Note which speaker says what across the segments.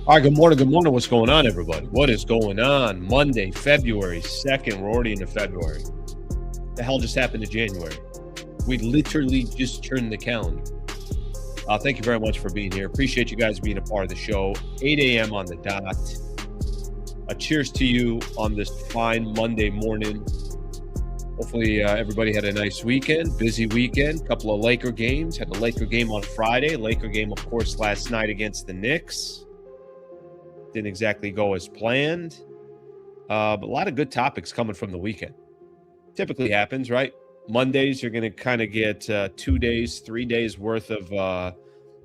Speaker 1: All right, good morning. Good morning. What's going on, everybody? What is going on? Monday, February 2nd. We're already into February. The hell just happened to January? We literally just turned the calendar. Thank you very much for being here. Appreciate you guys being a part of the show. 8 a.m. on the dot. Cheers to you on this fine Monday morning. Hopefully everybody had a nice weekend, busy weekend. Couple of Laker games. Had a Laker game on Friday. Laker game, of course, last night against the Knicks. Didn't exactly go as planned. But a lot of good topics coming from the weekend. Typically happens, right? Mondays, you're going to kind of get 2 days, 3 days worth of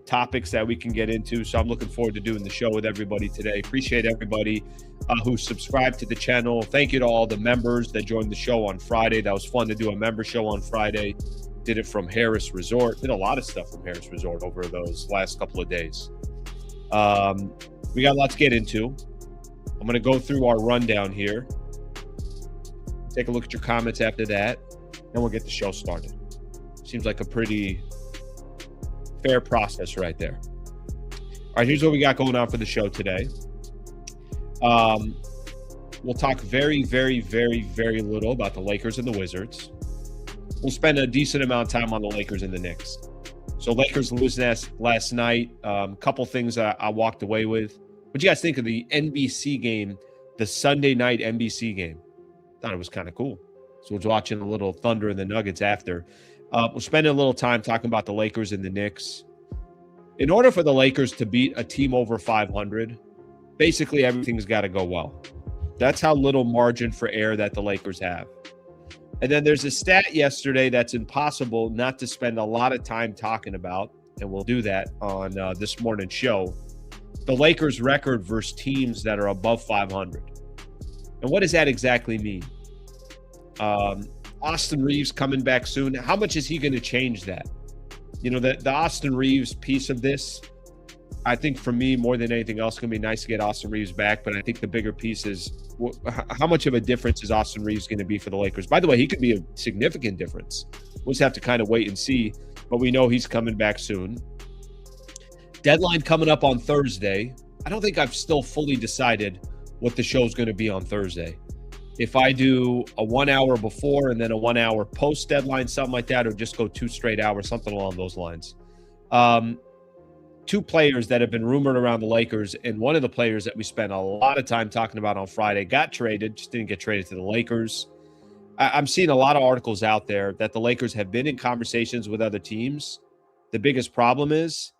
Speaker 1: topics that we can get into. So I'm looking forward to doing the show with everybody today. Appreciate everybody who subscribed to the channel. Thank you to all the members that joined the show on Friday. That was fun to do a member show on Friday. Did it from Harrah Resort. Did a lot of stuff from Harrah Resort over those last couple of days. We got lots to get into. I'm going to go through our rundown here. Take a look at your comments after that. Then we'll get the show started. Seems like a pretty fair process right there. All right, here's what we got going on for the show today. We'll talk very, very, very, very little about the Lakers and the Wizards. We'll spend a decent amount of time on the Lakers and the Knicks. So Lakers losing last night. Couple things I walked away with. What do you guys think of the NBC game, the Sunday night NBC game? Thought it was kind of cool. So we're watching a little Thunder and the Nuggets after. We're spending a little time talking about the Lakers and the Knicks. In order for the Lakers to beat a team over 500, basically everything's got to go well. That's how little margin for error that the Lakers have. And then there's a stat yesterday that's impossible not to spend a lot of time talking about, and we'll do that on this morning's show. The Lakers' record versus teams that are above 500. And what does that exactly mean? Austin Reaves coming back soon. How much is he going to change that? You know, the Austin Reaves piece of this, I think for me, more than anything else, it's going to be nice to get Austin Reaves back. But I think the bigger piece is how much of a difference is Austin Reaves going to be for the Lakers? By the way, he could be a significant difference. We'll just have to kind of wait and see. But we know he's coming back soon. Deadline coming up on Thursday. I don't think I've still fully decided what the show's going to be on Thursday. If I do a 1 hour before and then a 1 hour post deadline, something like that, or just go 2 straight hours, something along those lines. Two players that have been rumored around the Lakers, and one of the players that we spent a lot of time talking about on Friday got traded, just didn't get traded to the Lakers. I'm seeing a lot of articles out there that the Lakers have been in conversations with other teams. The biggest problem is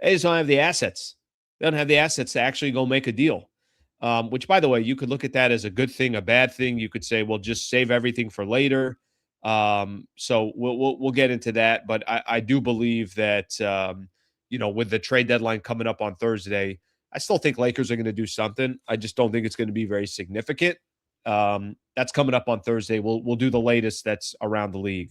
Speaker 1: they just don't have the assets. They don't have the assets to actually go make a deal. Which, by the way, you could look at that as a good thing, a bad thing. You could say, well, just save everything for later. So we'll get into that. But I do believe that, with the trade deadline coming up on Thursday, I still think Lakers are going to do something. I just don't think it's going to be very significant. That's coming up on Thursday. We'll do the latest that's around the league.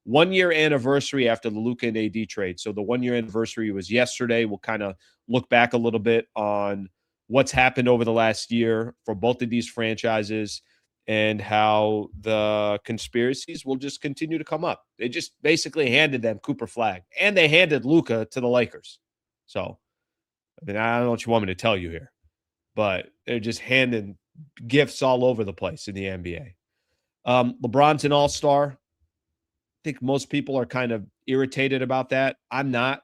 Speaker 1: 1 year anniversary after the Luka and AD trade. So the 1 year anniversary was yesterday. We'll kind of look back a little bit on what's happened over the last year for both of these franchises and how the conspiracies will just continue to come up. They just basically handed them Cooper Flag, and they handed Luka to the Lakers. So, I mean, I don't know what you want me to tell you here, but they're just handing gifts all over the place in the NBA. LeBron's an all-star. I think most people are kind of irritated about that. I'm not.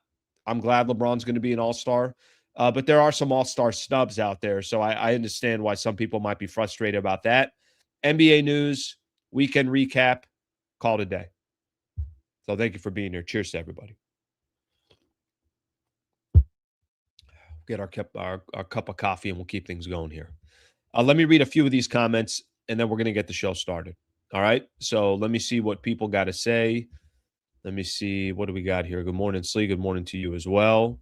Speaker 1: I'm glad LeBron's going to be an all-star. But there are some all-star snubs out there, so I understand why some people might be frustrated about that. NBA news, weekend recap, call it a day. So thank you for being here. Cheers to everybody. Get our cup of coffee, and we'll keep things going here. Let me read a few of these comments, and then we're going to get the show started. All right? So let me see what people got to say. Let me see. What do we got here? Good morning, Slee. Good morning to you as well.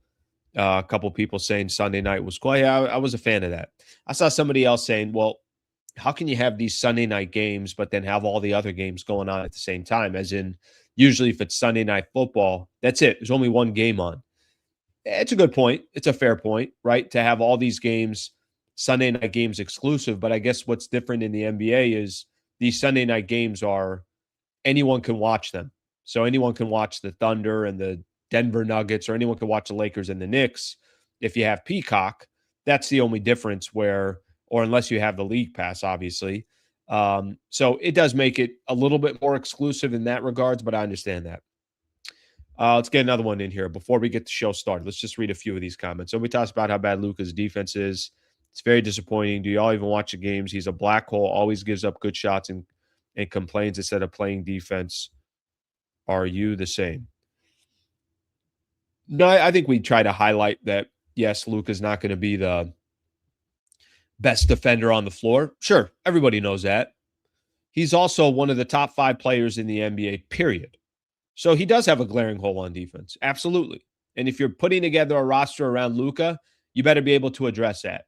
Speaker 1: A couple people saying Sunday night was cool. Yeah, I was a fan of that. I saw somebody else saying, well, how can you have these Sunday night games but then have all the other games going on at the same time? As in, usually if it's Sunday night football, that's it. There's only one game on. It's a good point. It's a fair point, right? To have all these games, Sunday night games exclusive. But I guess what's different in the NBA is these Sunday night games are anyone can watch them. So anyone can watch the Thunder and the Denver Nuggets, or anyone can watch the Lakers and the Knicks if you have Peacock. That's the only difference or unless you have the league pass, obviously. So it does make it a little bit more exclusive in that regards, but I understand that. Let's get another one in here before we get the show started. Let's just read a few of these comments. So we talked about how bad Luka's defense is. It's very disappointing. Do y'all even watch the games? He's a black hole, always gives up good shots and complains instead of playing defense. Are you the same? No, I think we try to highlight that, yes, Luka's not going to be the best defender on the floor. Sure, everybody knows that. He's also one of the top 5 players in the NBA, period. So he does have a glaring hole on defense. Absolutely. And if you're putting together a roster around Luka, you better be able to address that.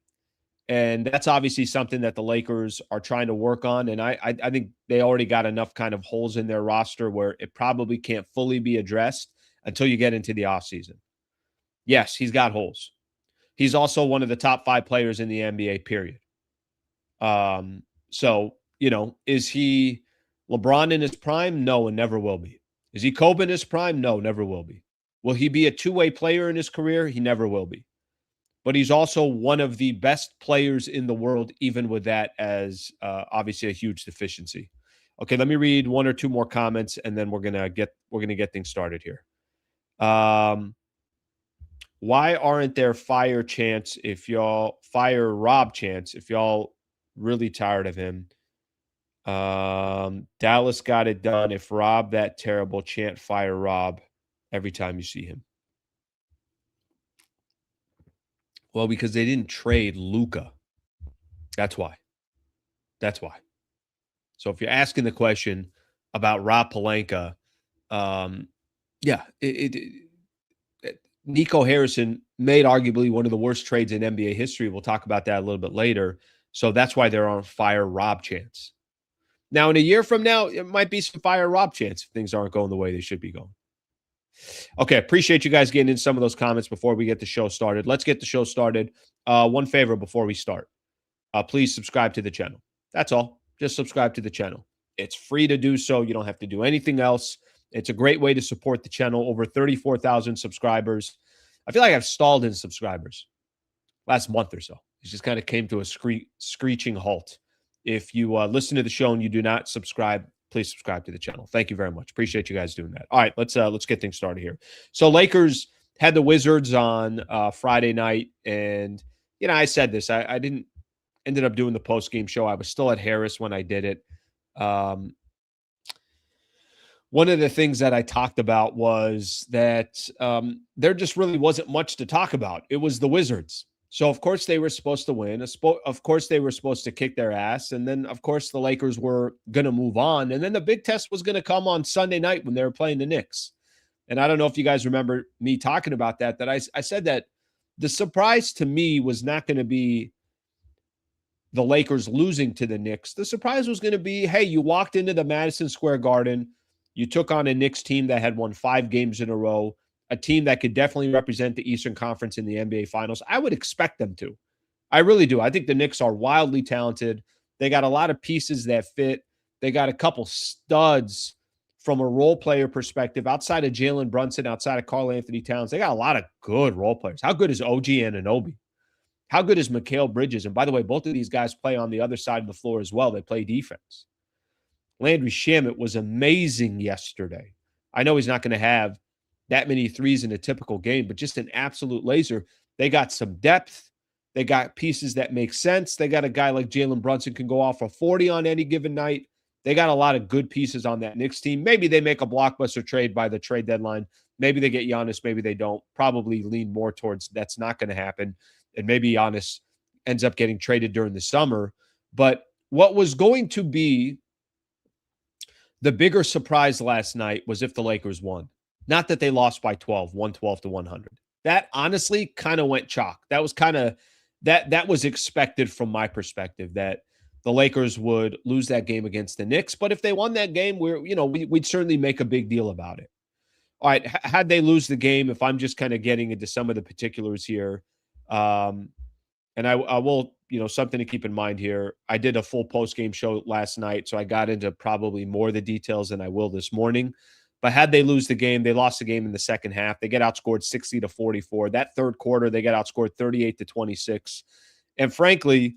Speaker 1: And that's obviously something that the Lakers are trying to work on. And I think they already got enough kind of holes in their roster where it probably can't fully be addressed until you get into the offseason. Yes, he's got holes. He's also one of the top 5 players in the NBA, period. So, is he LeBron in his prime? No, and never will be. Is he Kobe in his prime? No, never will be. Will he be a two-way player in his career? He never will be. But he's also one of the best players in the world, even with that as obviously a huge deficiency. Okay, let me read one or two more comments, and then we're gonna get things started here. Why aren't there fire Rob chants if y'all really tired of him? Dallas got it done. If Rob that terrible, chant fire Rob every time you see him. Well, because they didn't trade Luka. That's why. So if you're asking the question about Rob Pelinka, Nico Harrison made arguably one of the worst trades in NBA history. We'll talk about that a little bit later. So that's why they're on fire Rob chants. Now, in a year from now, it might be some fire Rob chants if things aren't going the way they should be going. Okay, appreciate you guys getting in some of those comments before we get the show started. Let's get the show started. One favor before we start. Please subscribe to the channel. That's all. Just subscribe to the channel. It's free to do so. You don't have to do anything else. It's a great way to support the channel. Over 34,000 subscribers. I feel like I've stalled in subscribers last month or so. It just kind of came to a screeching halt. If you listen to the show and you do not subscribe, please subscribe to the channel. Thank you very much. Appreciate you guys doing that. All right, let's get things started here. So Lakers had the Wizards on Friday night, and I said this. I didn't ended up doing the post game show. I was still at Harris when I did it. One of the things that I talked about was that there just really wasn't much to talk about. It was the Wizards. So, of course, they were supposed to win. Of course, they were supposed to kick their ass. And then, of course, the Lakers were going to move on. And then the big test was going to come on Sunday night when they were playing the Knicks. And I don't know if you guys remember me talking about that I said that the surprise to me was not going to be the Lakers losing to the Knicks. The surprise was going to be, hey, you walked into the Madison Square Garden. You took on a Knicks team that had won 5 games in a row. A team that could definitely represent the Eastern Conference in the NBA Finals. I would expect them to. I really do. I think the Knicks are wildly talented. They got a lot of pieces that fit. They got a couple studs from a role player perspective outside of Jalen Brunson, outside of Karl Anthony Towns. They got a lot of good role players. How good is OG Anunoby? How good is Mikal Bridges? And by the way, both of these guys play on the other side of the floor as well. They play defense. Landry Shamet was amazing yesterday. I know he's not going to have that many threes in a typical game, but just an absolute laser. They got some depth. They got pieces that make sense. They got a guy like Jalen Brunson can go off for 40 on any given night. They got a lot of good pieces on that Knicks team. Maybe they make a blockbuster trade by the trade deadline. Maybe they get Giannis. Maybe they don't. Probably lean more towards that's not going to happen. And maybe Giannis ends up getting traded during the summer. But what was going to be the bigger surprise last night was if the Lakers won. Not that they lost by 12, 112 to 100. That honestly kind of went chalk. That was kind of that was expected from my perspective that the Lakers would lose that game against the Knicks. But if they won that game, we'd certainly make a big deal about it. All right, had they lose the game, if I'm just kind of getting into some of the particulars here, and I will, something to keep in mind here. I did a full post-game show last night, so I got into probably more of the details than I will this morning. But had they lose the game, they lost the game in the second half. They get outscored 60-44. That third quarter, they got outscored 38-26. And frankly,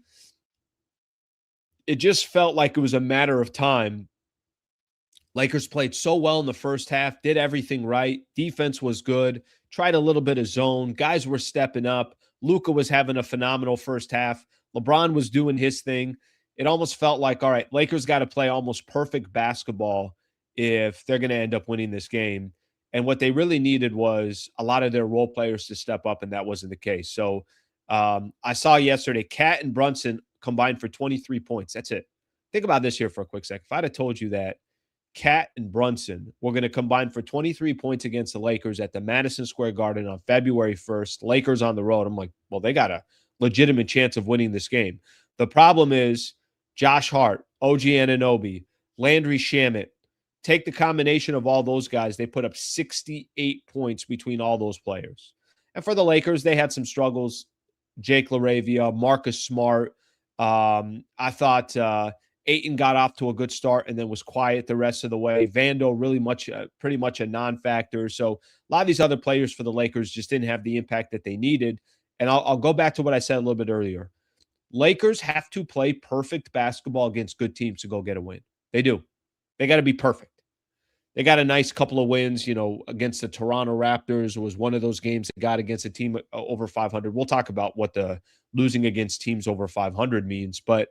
Speaker 1: it just felt like it was a matter of time. Lakers played so well in the first half, did everything right. Defense was good, tried a little bit of zone. Guys were stepping up. Luka was having a phenomenal first half. LeBron was doing his thing. It almost felt like, all right, Lakers got to play almost perfect basketball if they're going to end up winning this game. And what they really needed was a lot of their role players to step up, and that wasn't the case. So I saw yesterday, Cat and Brunson combined for 23 points. That's it. Think about this here for a quick sec. If I'd have told you that Cat and Brunson were going to combine for 23 points against the Lakers at the Madison Square Garden on February 1st, Lakers on the road, I'm like, well, they got a legitimate chance of winning this game. The problem is Josh Hart, OG Anunoby, Landry Shamet. Take the combination of all those guys. They put up 68 points between all those players. And for the Lakers, they had some struggles. Jake LaRavia, Marcus Smart. I thought Ayton got off to a good start and then was quiet the rest of the way. Vando really pretty much a non-factor. So a lot of these other players for the Lakers just didn't have the impact that they needed. And I'll go back to what I said a little bit earlier. Lakers have to play perfect basketball against good teams to go get a win. They do. They got to be perfect. They got a nice couple of wins, against the Toronto Raptors. It was one of those games that got against a team over 500. We'll talk about what the losing against teams over 500 means. But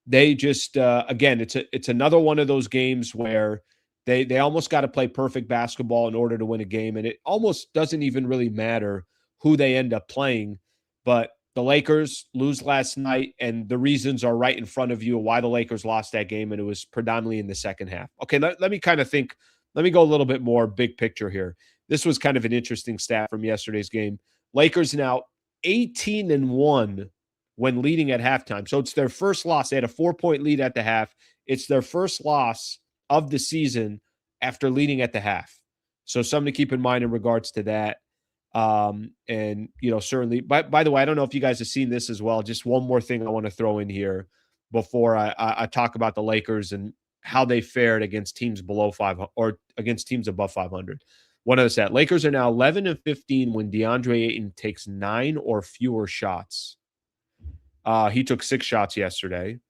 Speaker 1: they just, again, it's another one of those games where they almost got to play perfect basketball in order to win a game. And it almost doesn't even really matter who they end up playing. But the Lakers lose last night, and the reasons are right in front of you why the Lakers lost that game, and it was predominantly in the second half. Okay, let me kind of think. Let me go a little bit more big picture here. This was kind of an interesting stat from yesterday's game. Lakers now 18-1 when leading at halftime. So it's their first loss. They had a 4-point lead at the half. It's their first loss of the season after leading at the half. So something to keep in mind in regards to that. And certainly, by the way, I don't know if you guys have seen this as well. Just one more thing I want to throw in here before I talk about the Lakers and how they fared against teams below 500 or against teams above 500. One other stat: Lakers are now 11-15 when DeAndre Ayton takes 9 or fewer shots. He took 6 shots yesterday,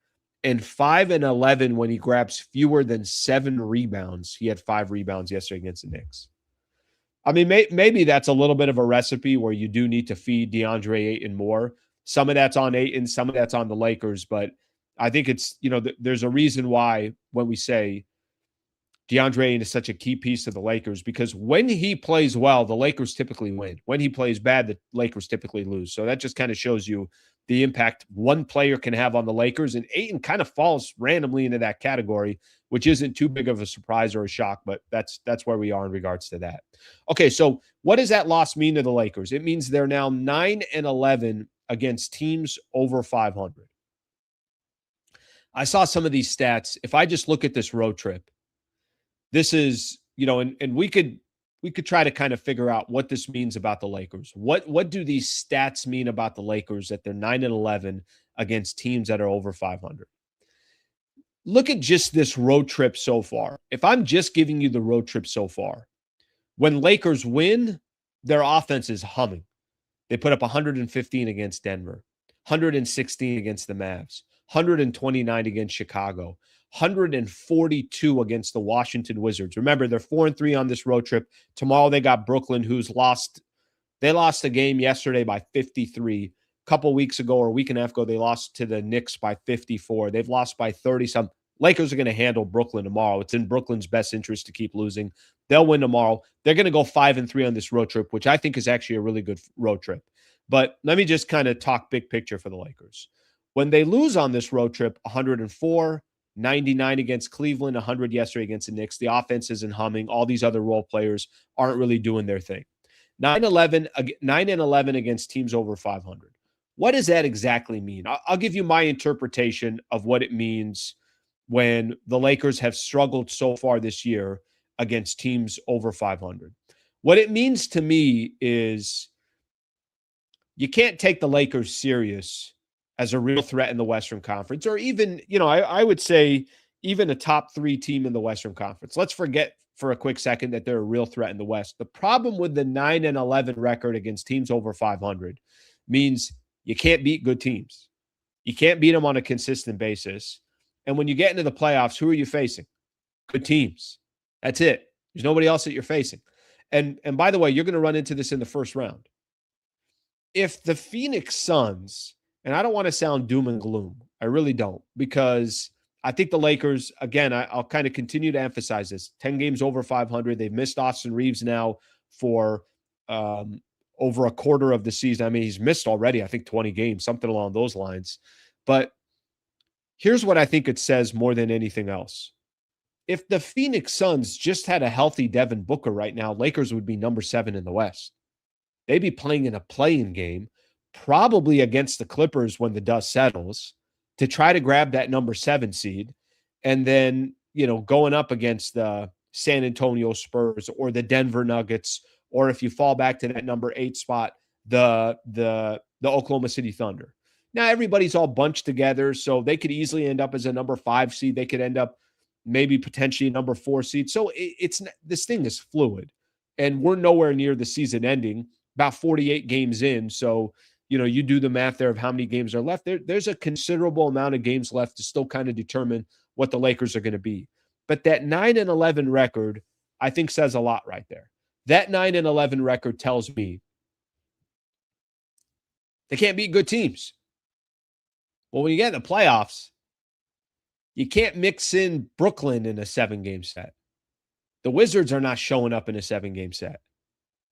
Speaker 1: and 5-11 when he grabs fewer than 7 rebounds. He had 5 rebounds yesterday against the Knicks. I mean, maybe that's a little bit of a recipe where you do need to feed DeAndre Ayton more. Some of that's on Ayton, some of that's on the Lakers, but I think it's, there's a reason why when we say DeAndre Ayton is such a key piece of the Lakers, because when he plays well, the Lakers typically win. When he plays bad, the Lakers typically lose. So that just kind of shows you the impact one player can have on the Lakers, and Ayton kind of falls randomly into that category, which isn't too big of a surprise or a shock, but that's where we are in regards to that. Okay, so what does that loss mean to the Lakers? It means they're now 9-11 against teams over 500. I saw some of these stats. If I just look at this road trip, this is, and we could try to kind of figure out what this means about the Lakers. What do these stats mean about the Lakers that they're 9-11 against teams that are over 500? Look at just this road trip so far. If I'm just giving you the road trip so far, when Lakers win, their offense is humming. They put up 115 against Denver, 116 against the Mavs, 129 against Chicago, 142 against the Washington Wizards. Remember, they're 4-3 on this road trip. Tomorrow they got Brooklyn, who's lost. They lost a game yesterday by 53. A couple weeks ago or a week and a half ago, they lost to the Knicks by 54. They've lost by 30-some. Lakers are going to handle Brooklyn tomorrow. It's in Brooklyn's best interest to keep losing. They'll win tomorrow. They're going to go 5-3 on this road trip, which I think is actually a really good road trip. But let me just kind of talk big picture for the Lakers. When they lose on this road trip, 104, 99 against Cleveland, 100 yesterday against the Knicks. The offense isn't humming. All these other role players aren't really doing their thing. 9-11 against teams over 500. What does that exactly mean? I'll give you my interpretation of what it means when the Lakers have struggled so far this year against teams over 500. What it means to me is you can't take the Lakers serious as a real threat in the Western Conference, or even, I would say even a top 3 team in the Western Conference. Let's forget for a quick second that they're a real threat in the West. The problem with the 9-11 record against teams over 500 means you can't beat good teams. You can't beat them on a consistent basis. And when you get into the playoffs, who are you facing? Good teams. That's it. There's nobody else that you're facing. And by the way, you're going to run into this in the first round. If the Phoenix Suns, and I don't want to sound doom and gloom, I really don't, because I think the Lakers, again, I'll kind of continue to emphasize this, 10 games over 500. They've missed Austin Reaves now for over a quarter of the season. I mean, he's missed already, I think, 20 games, something along those lines. But here's what I think it says more than anything else. If the Phoenix Suns just had a healthy Devin Booker right now, Lakers would be number 7 in the West. They'd be playing in a play-in game, probably against the Clippers when the dust settles, to try to grab that number 7 seed. And then, going up against the San Antonio Spurs or the Denver Nuggets, or if you fall back to that number 8 spot, the Oklahoma City Thunder. Now, everybody's all bunched together, so they could easily end up as a number 5 seed. They could end up maybe potentially a number 4 seed. So this thing is fluid, and we're nowhere near the season ending, about 48 games in. So, you do the math there of how many games are left. There's a considerable amount of games left to still kind of determine what the Lakers are going to be. But that 9-11 record, I think, says a lot right there. That 9-11 record tells me they can't beat good teams. Well, when you get in the playoffs, you can't mix in Brooklyn in a 7-game set. The Wizards are not showing up in a 7-game set.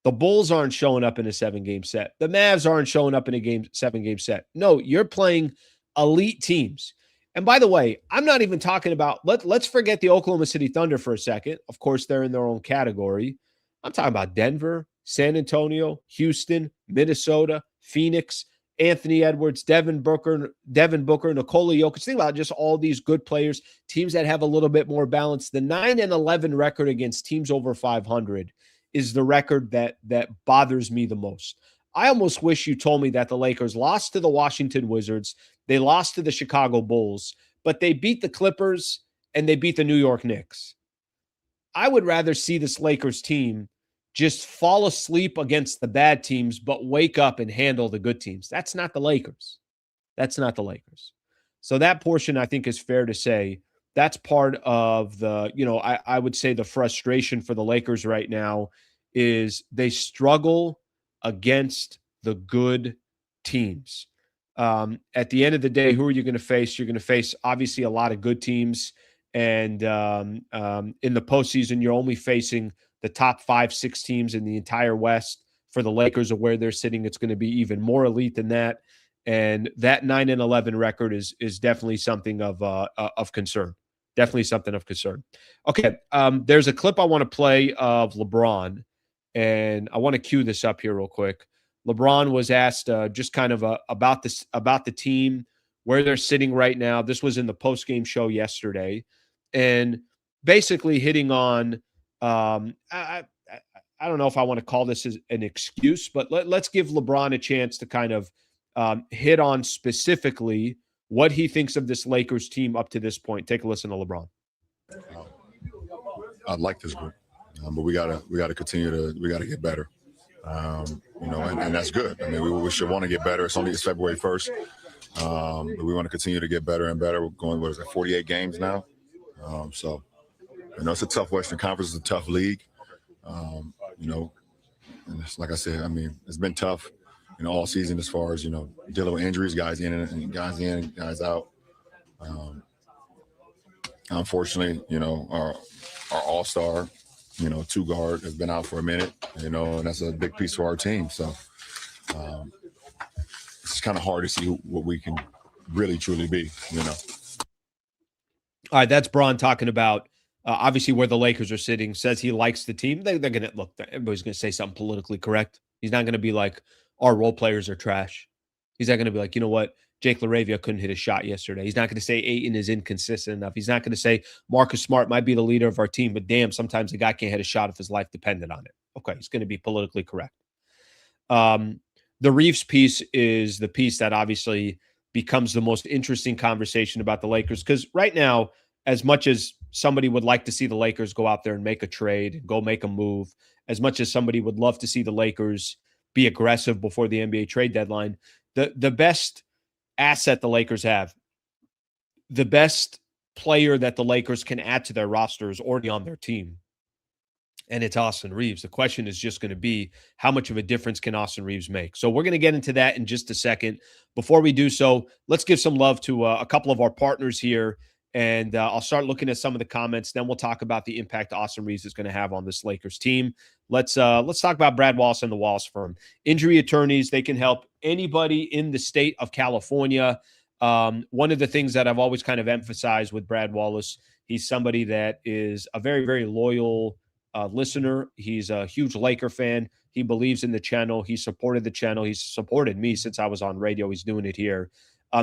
Speaker 1: The Bulls aren't showing up in a 7-game set. The Mavs aren't showing up in a 7-game set. No, you're playing elite teams. And by the way, I'm not even talking about, let's forget the Oklahoma City Thunder for a second. Of course, they're in their own category. I'm talking about Denver, San Antonio, Houston, Minnesota, Phoenix, Anthony Edwards, Devin Booker, Nikola Jokic. Think about just all these good players, teams that have a little bit more balance. The 9-11 record against teams over 500 is the record that bothers me the most. I almost wish you told me that the Lakers lost to the Washington Wizards, they lost to the Chicago Bulls, but they beat the Clippers and they beat the New York Knicks. I would rather see this Lakers team just fall asleep against the bad teams, but wake up and handle the good teams. That's not the Lakers. That's not the Lakers. So that portion, I think, is fair to say. That's part of the, I would say the frustration for the Lakers right now is they struggle against the good teams. At the end of the day, who are you going to face? You're going to face, obviously, a lot of good teams. And in the postseason, you're only facing the top 5-6 teams in the entire West. For the Lakers of where they're sitting, it's going to be even more elite than that. And that 9-11 record is definitely something of concern. Definitely something of concern. Okay, there's a clip I want to play of LeBron, and I want to cue this up here real quick. LeBron was asked just kind of about the team, where they're sitting right now. This was in the post-game show yesterday, and basically hitting on I don't know if I want to call this as an excuse, but let's give LeBron a chance to kind of hit on specifically what he thinks of this Lakers team up to this point. Take a listen to LeBron.
Speaker 2: I like this group, but we gotta continue to get better. And that's good. I mean, we should want to get better. It's February 1st, but we want to continue to get better and better. We're going 48 games now, so it's a tough Western Conference. It's a tough league, and it's, like I said, I mean, it's been tough, all season as far as dealing with injuries, guys in, guys out. Unfortunately, our all-star, 2-guard has been out for a minute, and that's a big piece for our team. So it's kind of hard to see what we can really truly be.
Speaker 1: All right, that's Bron talking about obviously where the Lakers are sitting. Says he likes the team. They're going to look. Everybody's going to say something politically correct. He's not going to be like, our role players are trash. He's not going to be like, you know what, Jake LaRavia couldn't hit a shot yesterday. He's not going to say Ayton is inconsistent enough. He's not going to say Marcus Smart might be the leader of our team, but damn, sometimes the guy can't hit a shot if his life depended on it. Okay, he's going to be politically correct. The Reaves piece is the piece that obviously becomes the most interesting conversation about the Lakers, because right now, as much as somebody would like to see the Lakers go out there and make a trade, go make a move, as much as somebody would love to see the Lakers be aggressive before the NBA trade deadline, the best asset the Lakers have, the best player that the Lakers can add to their roster is already on their team, and it's Austin Reaves. The question is just going to be, how much of a difference can Austin Reaves make? So we're going to get into that in just a second. Before we do so, let's give some love to a couple of our partners here, and I'll start looking at some of the comments. Then we'll talk about the impact Austin Reaves is going to have on this Lakers team. Let's talk about Brad Wallace and the Wallace firm. Injury attorneys, they can help anybody in the state of California. One of the things that I've always kind of emphasized with Brad Wallace, he's somebody that is a very, very loyal listener. He's a huge Laker fan. He believes in the channel. He supported the channel. He's supported me since I was on radio. He's doing it here.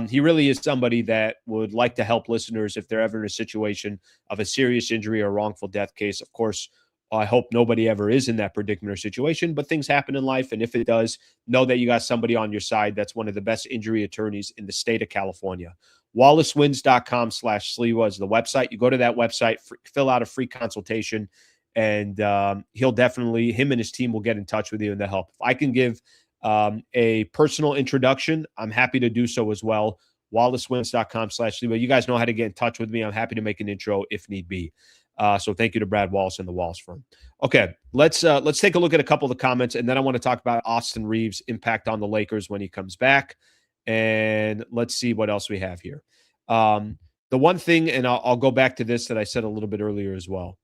Speaker 1: He really is somebody that would like to help listeners if they're ever in a situation of a serious injury or wrongful death case. Of course, I hope nobody ever is in that predicament or situation, but things happen in life. And if it does, know that you got somebody on your side that's one of the best injury attorneys in the state of California. WallaceWins.com/Sliwa is the website. You go to that website, fill out a free consultation, and he'll definitely, him and his team will get in touch with you and they'll help. If I can give a personal introduction, I'm happy to do so as well. WallaceWins.com/Sliwa. You guys know how to get in touch with me. I'm happy to make an intro if need be. So thank you to Brad Wallace and the Wallace firm. Okay, let's take a look at a couple of the comments, and then I want to talk about Austin Reaves' impact on the Lakers when he comes back. And let's see what else we have here. The one thing, and I'll go back to this that I said a little bit earlier as well.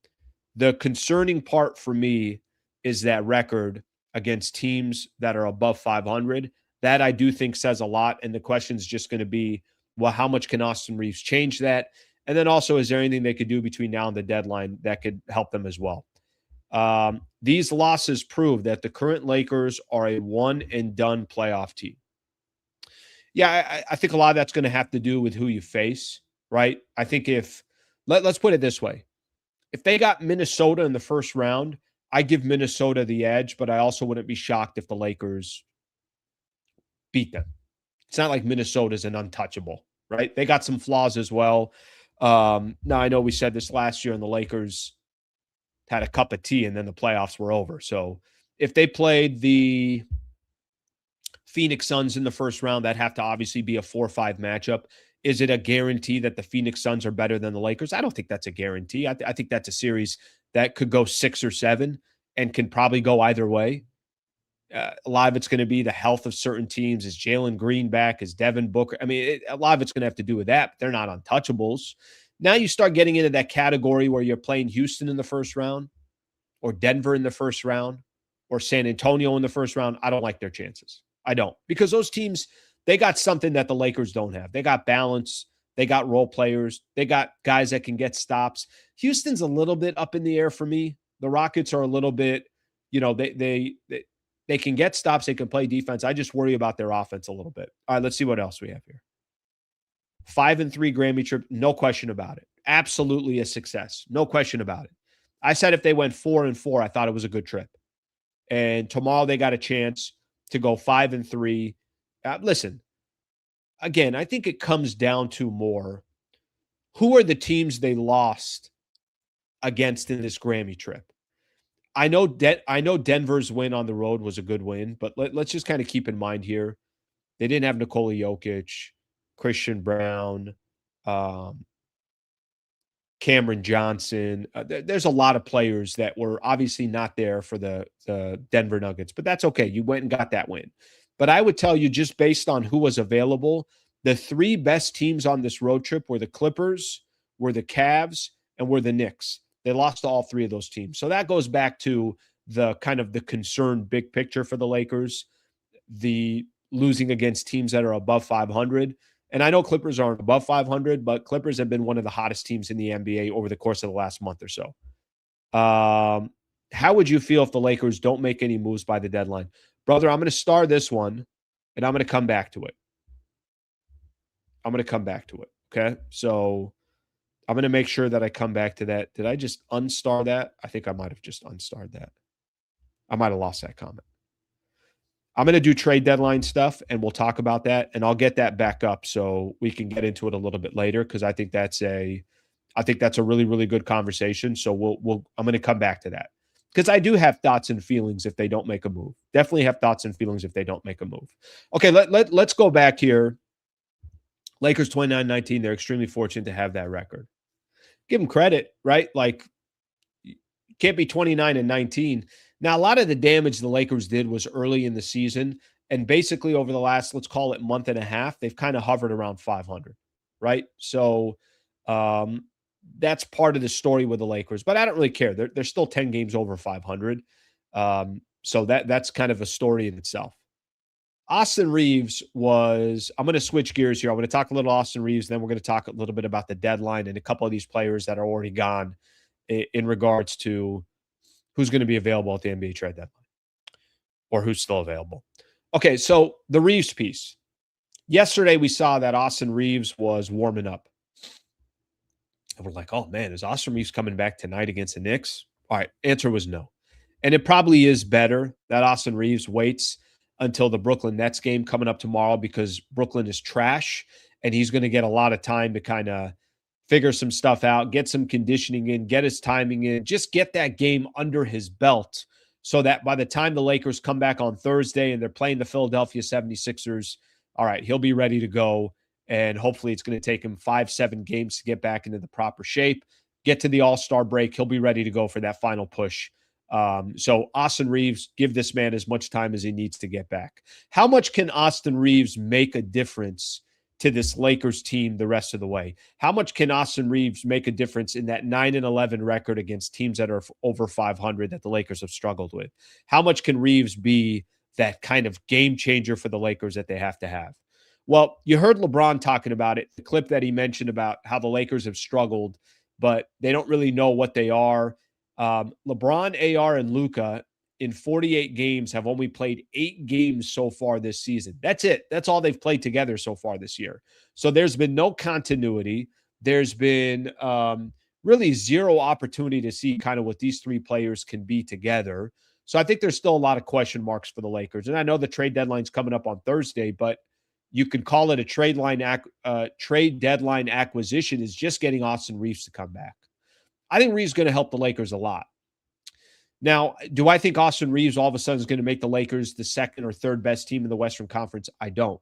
Speaker 1: The concerning part for me is that record against teams that are above 500. That I do think says a lot. And the question is just going to be, well, how much can Austin Reaves change that? And then also, is there anything they could do between now and the deadline that could help them as well? These losses prove that the current Lakers are a one-and-done playoff team. Yeah, I think a lot of that's going to have to do with who you face, right? I think let's put it this way. If they got Minnesota in the first round, I give Minnesota the edge, but I also wouldn't be shocked if the Lakers beat them. It's not like Minnesota's an untouchable, right? They got some flaws as well. Now, I know we said this last year, and the Lakers had a cup of tea, and then the playoffs were over. So if they played the Phoenix Suns in the first round, that'd have to obviously be a 4-5 matchup. Is it a guarantee that the Phoenix Suns are better than the Lakers? I don't think that's a guarantee. I think that's a series that could go 6 or 7 and can probably go either way. A lot of it's going to be the health of certain teams. Is Jalen Green back? Is Devin Booker? I mean, a lot of it's going to have to do with that, but they're not untouchables. Now you start getting into that category where you're playing Houston in the first round, or Denver in the first round, or San Antonio in the first round. I don't like their chances. I don't. Because those teams, they got something that the Lakers don't have. They got balance. They got role players. They got guys that can get stops. Houston's a little bit up in the air for me. The Rockets are a little bit, they can get stops. They can play defense. I just worry about their offense a little bit. All right, let's see what else we have here. 5-3 Grammy trip. No question about it. Absolutely a success. No question about it. I said if they went 4-4, I thought it was a good trip. And tomorrow they got a chance to go 5-3. Listen, again, I think it comes down to more, who are the teams they lost against in this Grammy trip? I know Denver's win on the road was a good win, but let's just kind of keep in mind here, they didn't have Nikola Jokic, Christian Brown, Cameron Johnson. There's a lot of players that were obviously not there for the Denver Nuggets, but that's okay. You went and got that win. But I would tell you, just based on who was available, the 3 best teams on this road trip were the Clippers, were the Cavs, and were the Knicks. They lost to all 3 of those teams. So that goes back to the kind of the concern big picture for the Lakers, the losing against teams that are above 500. And I know Clippers aren't above 500, but Clippers have been one of the hottest teams in the NBA over the course of the last month or so. How would you feel if the Lakers don't make any moves by the deadline? Brother, I'm going to star this one, and I'm going to come back to it. Okay? So I'm going to make sure that I come back to that. Did I just unstar that? I think I might have just unstarred that. I might have lost that comment. I'm going to do trade deadline stuff, and we'll talk about that, and I'll get that back up so we can get into it a little bit later, because I think that's a I think that's a really, really good conversation. So I'm going to come back to that because I do have thoughts and feelings if they don't make a move. Definitely have thoughts and feelings if they don't make a move. Okay, let's go back here. Lakers 29-19. They're extremely fortunate to have that record. Give them credit, right? Like, can't be 29-19. Now, a lot of the damage the Lakers did was early in the season. And basically over the last, let's call it month and a half, they've kind of hovered around 500, right? So that's part of the story with the Lakers. But I don't really care. They're still 10 games over 500. So that's kind of a story in itself. Austin Reaves was, I'm going to switch gears here. I'm going to talk a little Austin Reaves, then we're going to talk a little bit about the deadline and a couple of these players that are already gone in regards to who's going to be available at the NBA trade deadline or who's still available. Okay, so the Reaves piece. Yesterday we saw that Austin Reaves was warming up. And we're like, oh man, is Austin Reaves coming back tonight against the Knicks? All right, answer was no. And it probably is better that Austin Reaves waits until the Brooklyn Nets game coming up tomorrow because Brooklyn is trash and he's going to get a lot of time to kind of figure some stuff out, get some conditioning in, get his timing in, just get that game under his belt so that by the time the Lakers come back on Thursday and they're playing the Philadelphia 76ers, all right, he'll be ready to go. And hopefully it's going to take him 5-7 games to get back into the proper shape, get to the All-Star break. He'll be ready to go for that final push. So Austin Reaves, give this man as much time as he needs to get back. How much can Austin Reaves make a difference to this Lakers team the rest of the way? How much can Austin Reaves make a difference in that 9-11 record against teams that are over 500 that the Lakers have struggled with? How much can Reaves be that kind of game changer for the Lakers that they have to have? Well, you heard LeBron talking about it, the clip that he mentioned about how the Lakers have struggled, but they don't really know what they are. LeBron, AR, and Luka in 48 games have only played 8 games so far this season. That's it. That's all they've played together so far this year. So there's been no continuity. There's been really zero opportunity to see kind of what these three players can be together. So I think there's still a lot of question marks for the Lakers. And I know the trade deadline's coming up on Thursday, but you could call it a trade deadline acquisition is just getting Austin Reaves to come back. I think Reaves is going to help the Lakers a lot. Now, do I think Austin Reaves all of a sudden is going to make the Lakers the second or third best team in the Western Conference? I don't.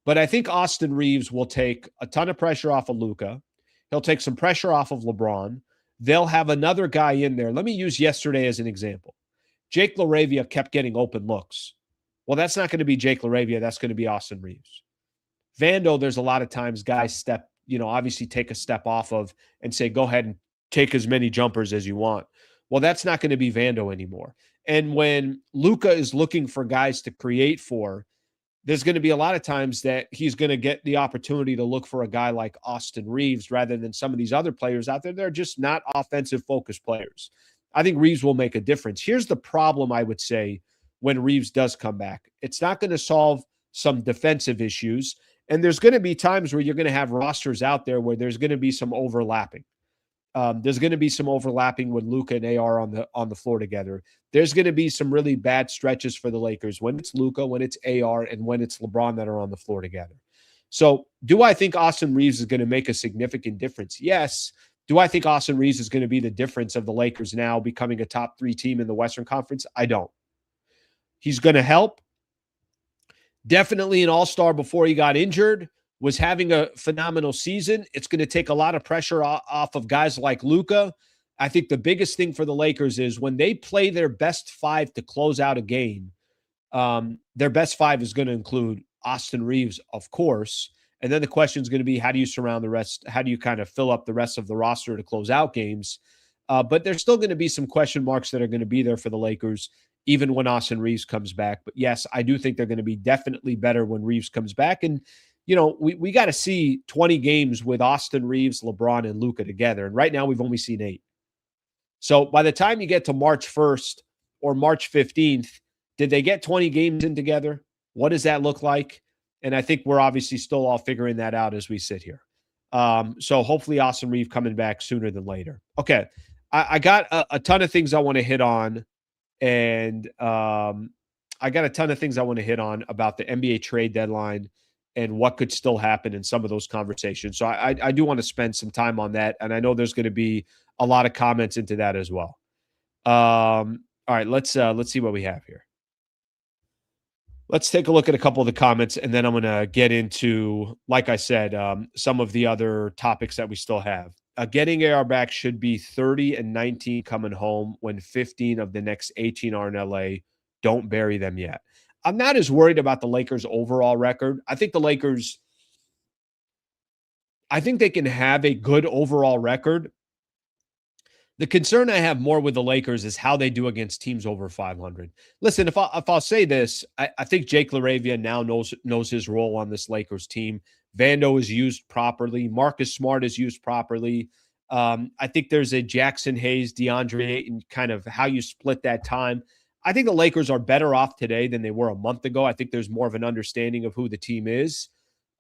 Speaker 1: But I think Austin Reaves will take a ton of pressure off of Luka. He'll take some pressure off of LeBron. They'll have another guy in there. Let me use yesterday as an example. Jake LaRavia kept getting open looks. Well, that's not going to be Jake LaRavia. That's going to be Austin Reaves. Vando, there's a lot of times guys obviously take a step off of and say, go ahead and take as many jumpers as you want. Well, that's not going to be Vando anymore. And when Luka is looking for guys to create for, there's going to be a lot of times that he's going to get the opportunity to look for a guy like Austin Reaves rather than some of these other players out there. They're just not offensive focused players. I think Reaves will make a difference. Here's the problem, I would say, when Reaves does come back. It's not going to solve some defensive issues. And there's going to be times where you're going to have rosters out there where there's going to be some overlapping. There's going to be some overlapping with Luka and AR on the floor together. There's going to be some really bad stretches for the Lakers when it's Luka, when it's AR, and when it's LeBron that are on the floor together. So do I think Austin Reaves is going to make a significant difference? Yes. Do I think Austin Reaves is going to be the difference of the Lakers now becoming a top 3 team in the Western Conference? I don't. He's going to help. Definitely an all-star before he got injured. Was having a phenomenal season. It's going to take a lot of pressure off of guys like Luka. I think the biggest thing for the Lakers is when they play their best 5 to close out a game, their best 5 is going to include Austin Reaves, of course. And then the question is going to be, how do you surround the rest? How do you kind of fill up the rest of the roster to close out games? But there's still going to be some question marks that are going to be there for the Lakers, even when Austin Reaves comes back. But yes, I do think they're going to be definitely better when Reaves comes back. And we got to see 20 games with Austin Reaves, LeBron, and Luka together. And right now we've only seen 8. So by the time you get to March 1st or March 15th, did they get 20 games in together? What does that look like? And I think we're obviously still all figuring that out as we sit here. So hopefully Austin Reaves coming back sooner than later. Okay. I got a ton of things I want to hit on. And I got a ton of things I want to hit on about the NBA trade deadline and what could still happen in some of those conversations. So I do want to spend some time on that. And I know there's going to be a lot of comments into that as well. All right, let's see what we have here. Let's take a look at a couple of the comments, and then I'm going to get into, like I said, some of the other topics that we still have. Getting AR back should be 30 and 19 coming home when 15 of the next 18 are in LA. Don't bury them yet. I'm not as worried about the Lakers' overall record. I think the Lakers, I think they can have a good overall record. The concern I have more with the Lakers is how they do against teams over 500. Listen, if I'll say this, I think Jake LaRavia now knows his role on this Lakers team. Vando is used properly. Marcus Smart is used properly. I think there's a Jackson Hayes, DeAndre Ayton, kind of how you split that time. I think the Lakers are better off today than they were a month ago. I think there's more of an understanding of who the team is.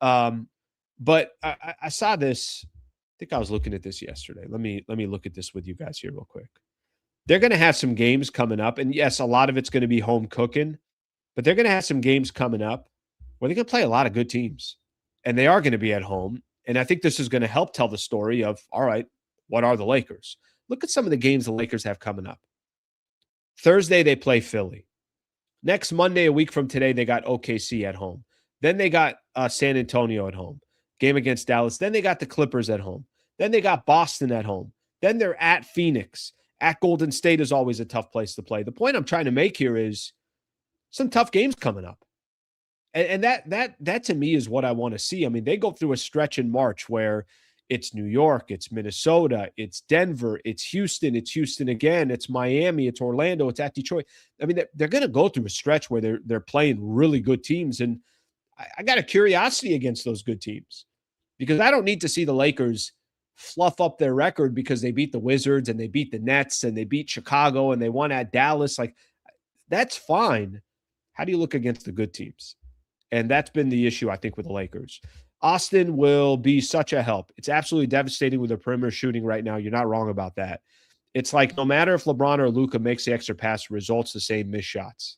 Speaker 1: But I saw this. I think I was looking at this yesterday. Let me look at this with you guys here real quick. They're going to have some games coming up. And yes, a lot of it's going to be home cooking, but they're going to have some games coming up where they're going to play a lot of good teams. And they are going to be at home. And I think this is going to help tell the story of, all right, what are the Lakers? Look at some of the games the Lakers have coming up. Thursday, they play Philly. Next Monday, a week from today, they got OKC at home. Then they got San Antonio at home. Game against Dallas. Then they got the Clippers at home. Then they got Boston at home. Then they're at Phoenix. At Golden State is always a tough place to play. The point I'm trying to make here is some tough games coming up. And that to me is what I want to see. I mean, they go through a stretch in March where it's New York, it's Minnesota, it's Denver, it's Houston again, it's Miami, it's Orlando, it's at Detroit. I mean, they're going to go through a stretch where they're playing really good teams. And I got a curiosity against those good teams, because I don't need to see the Lakers fluff up their record because they beat the Wizards and they beat the Nets and they beat Chicago and they won at Dallas. Like, that's fine. How do you look against the good teams? And that's been the issue, I think, with the Lakers. Austin will be such a help. It's absolutely devastating with their perimeter shooting right now. You're not wrong about that. It's like no matter if LeBron or Luka makes the extra pass, the results the same, missed shots.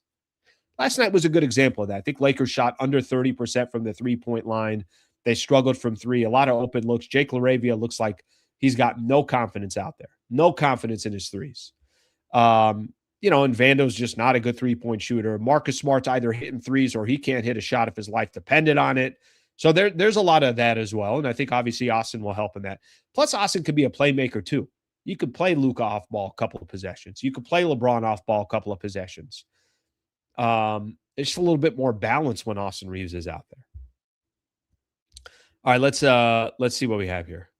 Speaker 1: Last night was a good example of that. I think Lakers shot under 30% from the three-point line. They struggled from three, a lot of open looks. Jake LaRavia looks like he's got no confidence out there, no confidence in his threes. And Vando's just not a good three-point shooter. Marcus Smart's either hitting threes or he can't hit a shot if his life depended on it. So there's a lot of that as well. And I think obviously Austin will help in that. Plus, Austin could be a playmaker too. You could play Luka off ball a couple of possessions. You could play LeBron off ball a couple of possessions. It's just a little bit more balance when Austin Reaves is out there. All right, let's see what we have here.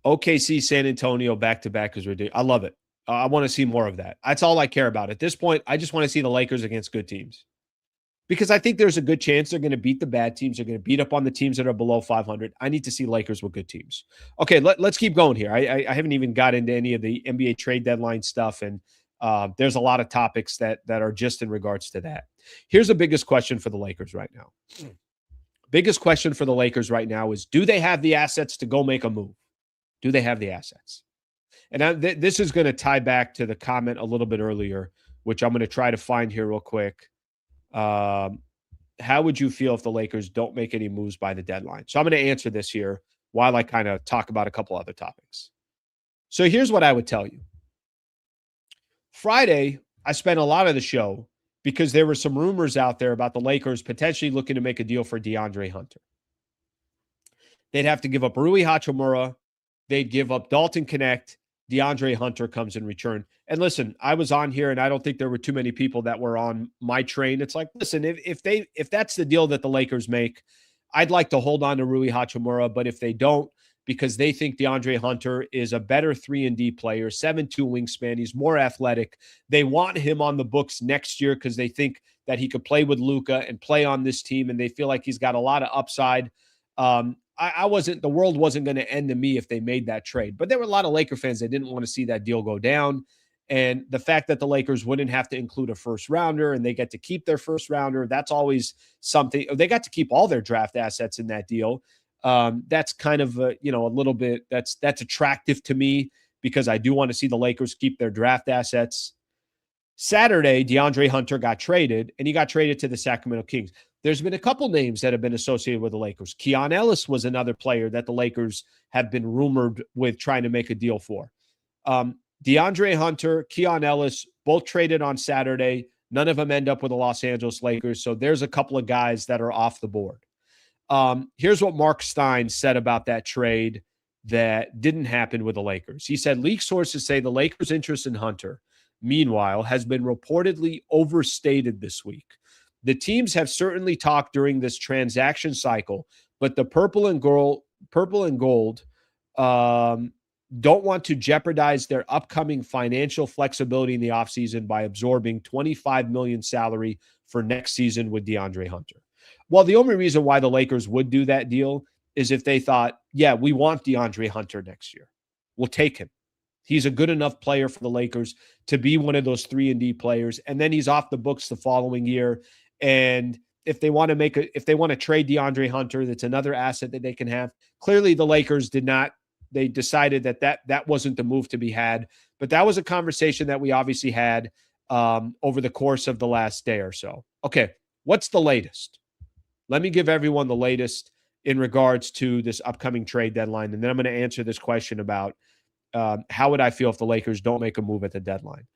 Speaker 1: OKC, San Antonio, back-to-back is ridiculous. I love it. I want to see more of that. That's all I care about. At this point, I just want to see the Lakers against good teams. Because I think there's a good chance they're going to beat the bad teams. They're going to beat up on the teams that are below 500. I need to see Lakers with good teams. Okay, let's keep going here. I haven't even got into any of the NBA trade deadline stuff, and there's a lot of topics that are just in regards to that. Here's the biggest question for the Lakers right now. Biggest question for the Lakers right now is, do they have the assets to go make a move? Do they have the assets? And this is going to tie back to the comment a little bit earlier, which I'm going to try to find here real quick. How would you feel if the Lakers don't make any moves by the deadline? So I'm going to answer this here while I kind of talk about a couple other topics. So here's what I would tell you. Friday, I spent a lot of the show because there were some rumors out there about the Lakers potentially looking to make a deal for DeAndre Hunter. They'd have to give up Rui Hachimura. They'd give up Dalton Connect. DeAndre Hunter comes in return. And listen, I was on here, and I don't think there were too many people that were on my train. It's like, listen, if that's the deal that the Lakers make, I'd like to hold on to Rui Hachimura. But if they don't, because they think DeAndre Hunter is a better 3-and-D player, 7'2" wingspan. He's more athletic. They want him on the books next year because they think that he could play with Luka and play on this team, and they feel like he's got a lot of upside. The world wasn't going to end to me if they made that trade. But there were a lot of Laker fans that didn't want to see that deal go down. And the fact that the Lakers wouldn't have to include a first rounder and they get to keep their first rounder, that's always something. They got to keep all their draft assets in that deal. That's kind of a little bit that's attractive to me because I do want to see the Lakers keep their draft assets. Saturday, DeAndre Hunter got traded, and he got traded to the Sacramento Kings. There's been a couple names that have been associated with the Lakers. Keon Ellis was another player that the Lakers have been rumored with trying to make a deal for. DeAndre Hunter, Keon Ellis, both traded on Saturday. None of them end up with the Los Angeles Lakers. So there's a couple of guys that are off the board. Here's what Mark Stein said about that trade that didn't happen with the Lakers. He said, leak sources say the Lakers' interest in Hunter, meanwhile, has been reportedly overstated this week. The teams have certainly talked during this transaction cycle, but the purple and gold don't want to jeopardize their upcoming financial flexibility in the offseason by absorbing $25 million salary for next season with DeAndre Hunter. Well, the only reason why the Lakers would do that deal is if they thought, yeah, we want DeAndre Hunter next year. We'll take him. He's a good enough player for the Lakers to be one of those 3-and-D players, and then he's off the books the following year. And if they want to trade DeAndre Hunter, that's another asset that they can have. Clearly, the Lakers did not. They decided that wasn't the move to be had. But that was a conversation that we obviously had over the course of the last day or so. Okay, what's the latest? Let me give everyone the latest in regards to this upcoming trade deadline, and then I'm going to answer this question about how would I feel if the Lakers don't make a move at the deadline.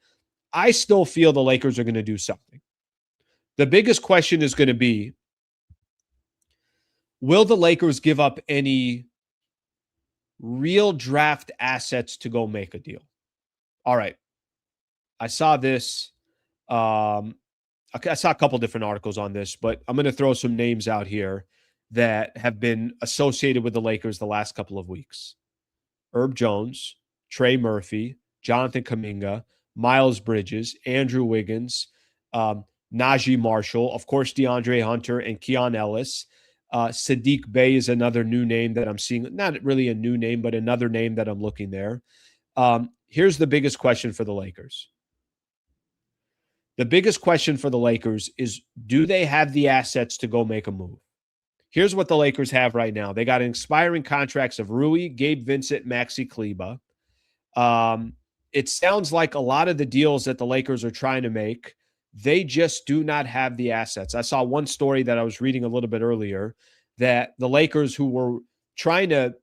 Speaker 1: I still feel the Lakers are going to do something. The biggest question is going to be, will the Lakers give up any real draft assets to go make a deal? All right. I saw this. I saw a couple different articles on this, but I'm going to throw some names out here that have been associated with the Lakers the last couple of weeks. Herb Jones, Trey Murphy, Jonathan Kuminga, Miles Bridges, Andrew Wiggins, Najee Marshall, of course, DeAndre Hunter, and Keon Ellis. Sadiq Bey is another new name that I'm seeing. Not really a new name, but another name that I'm looking there. Here's the biggest question for the Lakers. The biggest question for the Lakers is, do they have the assets to go make a move? Here's what the Lakers have right now. They got expiring contracts of Rui, Gabe Vincent, Maxi Kleber. It sounds like a lot of the deals that the Lakers are trying to make, they just do not have the assets. I saw one story that I was reading a little bit earlier that the Lakers, who were trying to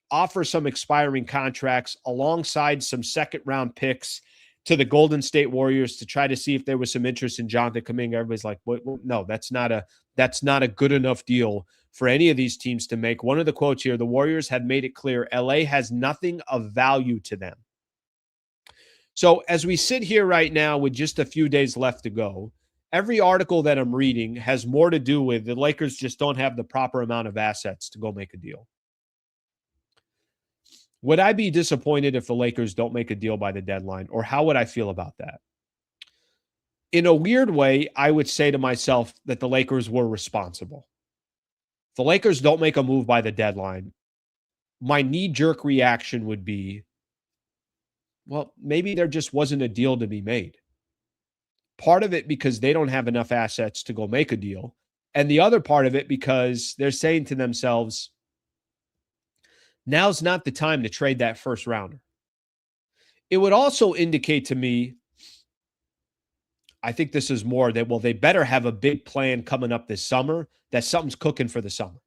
Speaker 1: offer some expiring contracts alongside some second-round picks to the Golden State Warriors to try to see if there was some interest in Jonathan Kuminga. Everybody's like, no, that's not a good enough deal for any of these teams to make. One of the quotes here, the Warriors had made it clear LA has nothing of value to them. So as we sit here right now with just a few days left to go, every article that I'm reading has more to do with the Lakers just don't have the proper amount of assets to go make a deal. Would I be disappointed if the Lakers don't make a deal by the deadline, or how would I feel about that? In a weird way, I would say to myself that the Lakers were responsible. If the Lakers don't make a move by the deadline, my knee-jerk reaction would be, well, maybe there just wasn't a deal to be made. Part of it because they don't have enough assets to go make a deal, and the other part of it because they're saying to themselves, now's not the time to trade that first rounder. It would also indicate to me, I think this is more that, well, they better have a big plan coming up this summer, that something's cooking for the summer.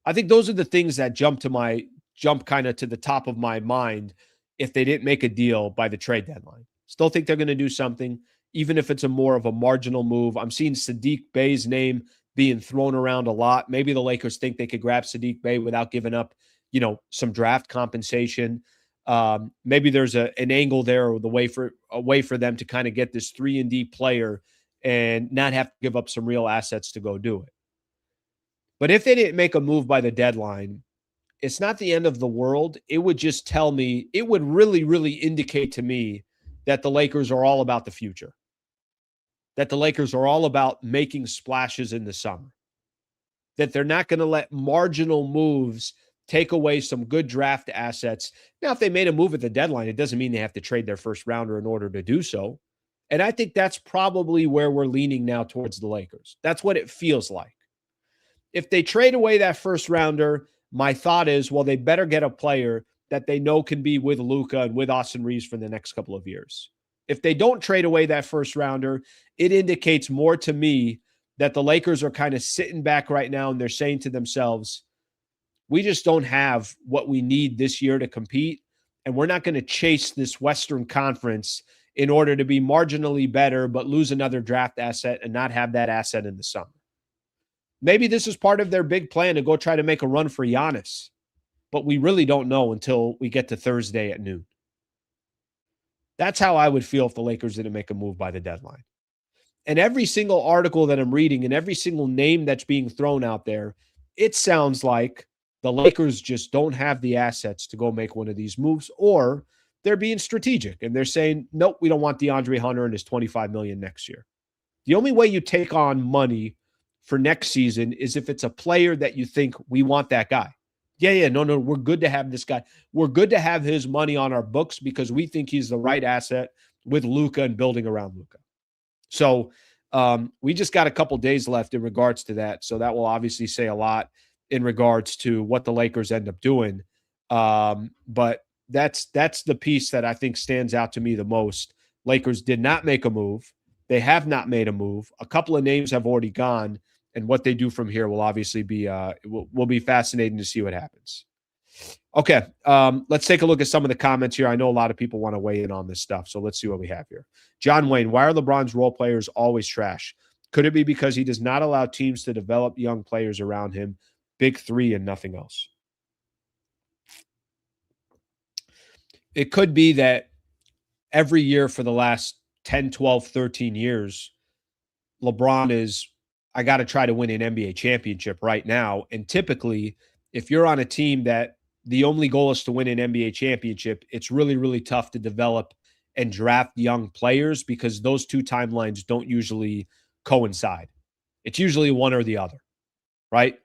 Speaker 1: I think those are the things that jump kind of to the top of my mind if they didn't make a deal by the trade deadline. Still think they're going to do something, even if it's more of a marginal move. I'm seeing Sadiq Bey's name being thrown around a lot. Maybe the Lakers think they could grab Sadiq Bey without giving up, some draft compensation. Maybe there's an angle there, or a way for them to kind of get this 3-and-D player and not have to give up some real assets to go do it. But if they didn't make a move by the deadline, it's not the end of the world. It would just tell me, it would really, really indicate to me that the Lakers are all about the future, that the Lakers are all about making splashes in the summer, that they're not going to let marginal moves take away some good draft assets. Now, if they made a move at the deadline, it doesn't mean they have to trade their first rounder in order to do so. And I think that's probably where we're leaning now towards the Lakers. That's what it feels like. If they trade away that first rounder, my thought is, well, they better get a player that they know can be with Luka and with Austin Reaves for the next couple of years. If they don't trade away that first rounder, it indicates more to me that the Lakers are kind of sitting back right now and they're saying to themselves, we just don't have what we need this year to compete. And we're not going to chase this Western Conference in order to be marginally better, but lose another draft asset and not have that asset in the summer. Maybe this is part of their big plan to go try to make a run for Giannis, but we really don't know until we get to Thursday at noon. That's how I would feel if the Lakers didn't make a move by the deadline. And every single article that I'm reading and every single name that's being thrown out there, it sounds like the Lakers just don't have the assets to go make one of these moves, or they're being strategic and they're saying, nope, we don't want DeAndre Hunter and his $25 million next year. The only way you take on money for next season is if it's a player that you think we want that guy. No, we're good to have this guy. We're good to have his money on our books because we think he's the right asset with Luka and building around Luka. So we just got a couple days left in regards to that. So that will obviously say a lot in regards to what the Lakers end up doing. But that's the piece that I think stands out to me the most. Lakers did not make a move. They have not made a move. A couple of names have already gone. And what they do from here will obviously be will be fascinating to see what happens. Okay, let's take a look at some of the comments here. I know a lot of people want to weigh in on this stuff, so let's see what we have here. John Wayne, why are LeBron's role players always trash? Could it be because he does not allow teams to develop young players around him? Big three and nothing else. It could be that every year for the last 10, 12, 13 years, LeBron is, I got to try to win an NBA championship right now. And typically, if you're on a team that the only goal is to win an NBA championship, it's really, really tough to develop and draft young players because those two timelines don't usually coincide. It's usually one or the other, right?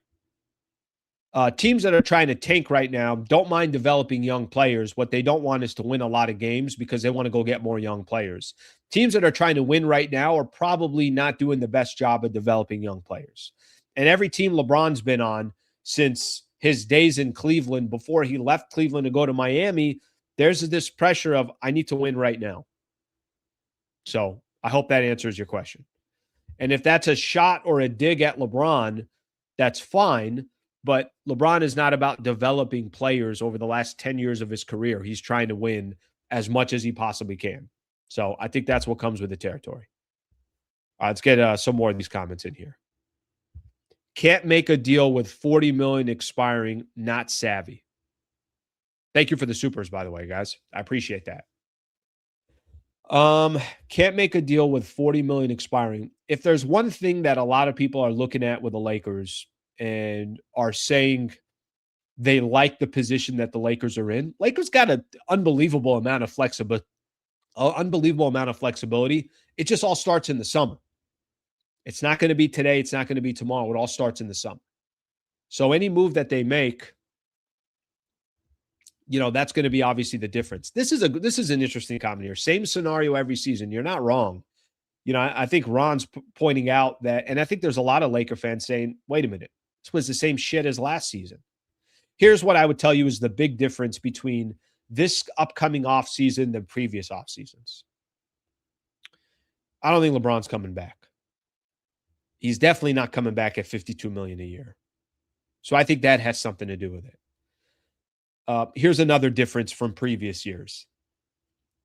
Speaker 1: Teams that are trying to tank right now don't mind developing young players. What they don't want is to win a lot of games because they want to go get more young players. Teams that are trying to win right now are probably not doing the best job of developing young players. And every team LeBron's been on since his days in Cleveland, before he left Cleveland to go to Miami, there's this pressure of, I need to win right now. So I hope that answers your question. And if that's a shot or a dig at LeBron, that's fine. But LeBron is not about developing players over the last 10 years of his career. He's trying to win as much as he possibly can. So I think that's what comes with the territory. All right, let's get some more of these comments in here. Can't make a deal with $40 million expiring, not savvy. Thank you for the supers, by the way, guys. I appreciate that. Can't make a deal with $40 million expiring. If there's one thing that a lot of people are looking at with the Lakers and are saying they like the position that the Lakers are in, Lakers got an unbelievable amount of flexibility. It just all starts in the summer. It's not going to be today. It's not going to be tomorrow. It all starts in the summer. So any move that they make, that's going to be obviously the difference. This is an interesting comment here. Same scenario every season. You're not wrong. I think Ron's pointing out that, and I think there's a lot of Laker fans saying, wait a minute, this was the same shit as last season. Here's what I would tell you is the big difference between this upcoming offseason than previous off seasons. I don't think LeBron's coming back. He's definitely not coming back at $52 million a year. So I think that has something to do with it. Here's another difference from previous years.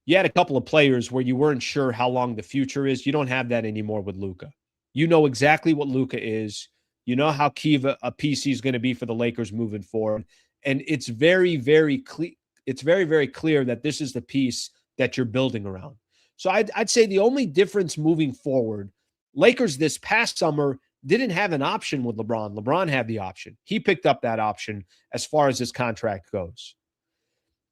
Speaker 1: You had a couple of players where you weren't sure how long the future is. You don't have that anymore with Luka. You know exactly what Luka is. You know how key of a piece he's going to be for the Lakers moving forward. And it's very, very clear. It's very, very clear that this is the piece that you're building around. So I'd say the only difference moving forward, Lakers this past summer didn't have an option with LeBron. LeBron had the option. He picked up that option as far as his contract goes.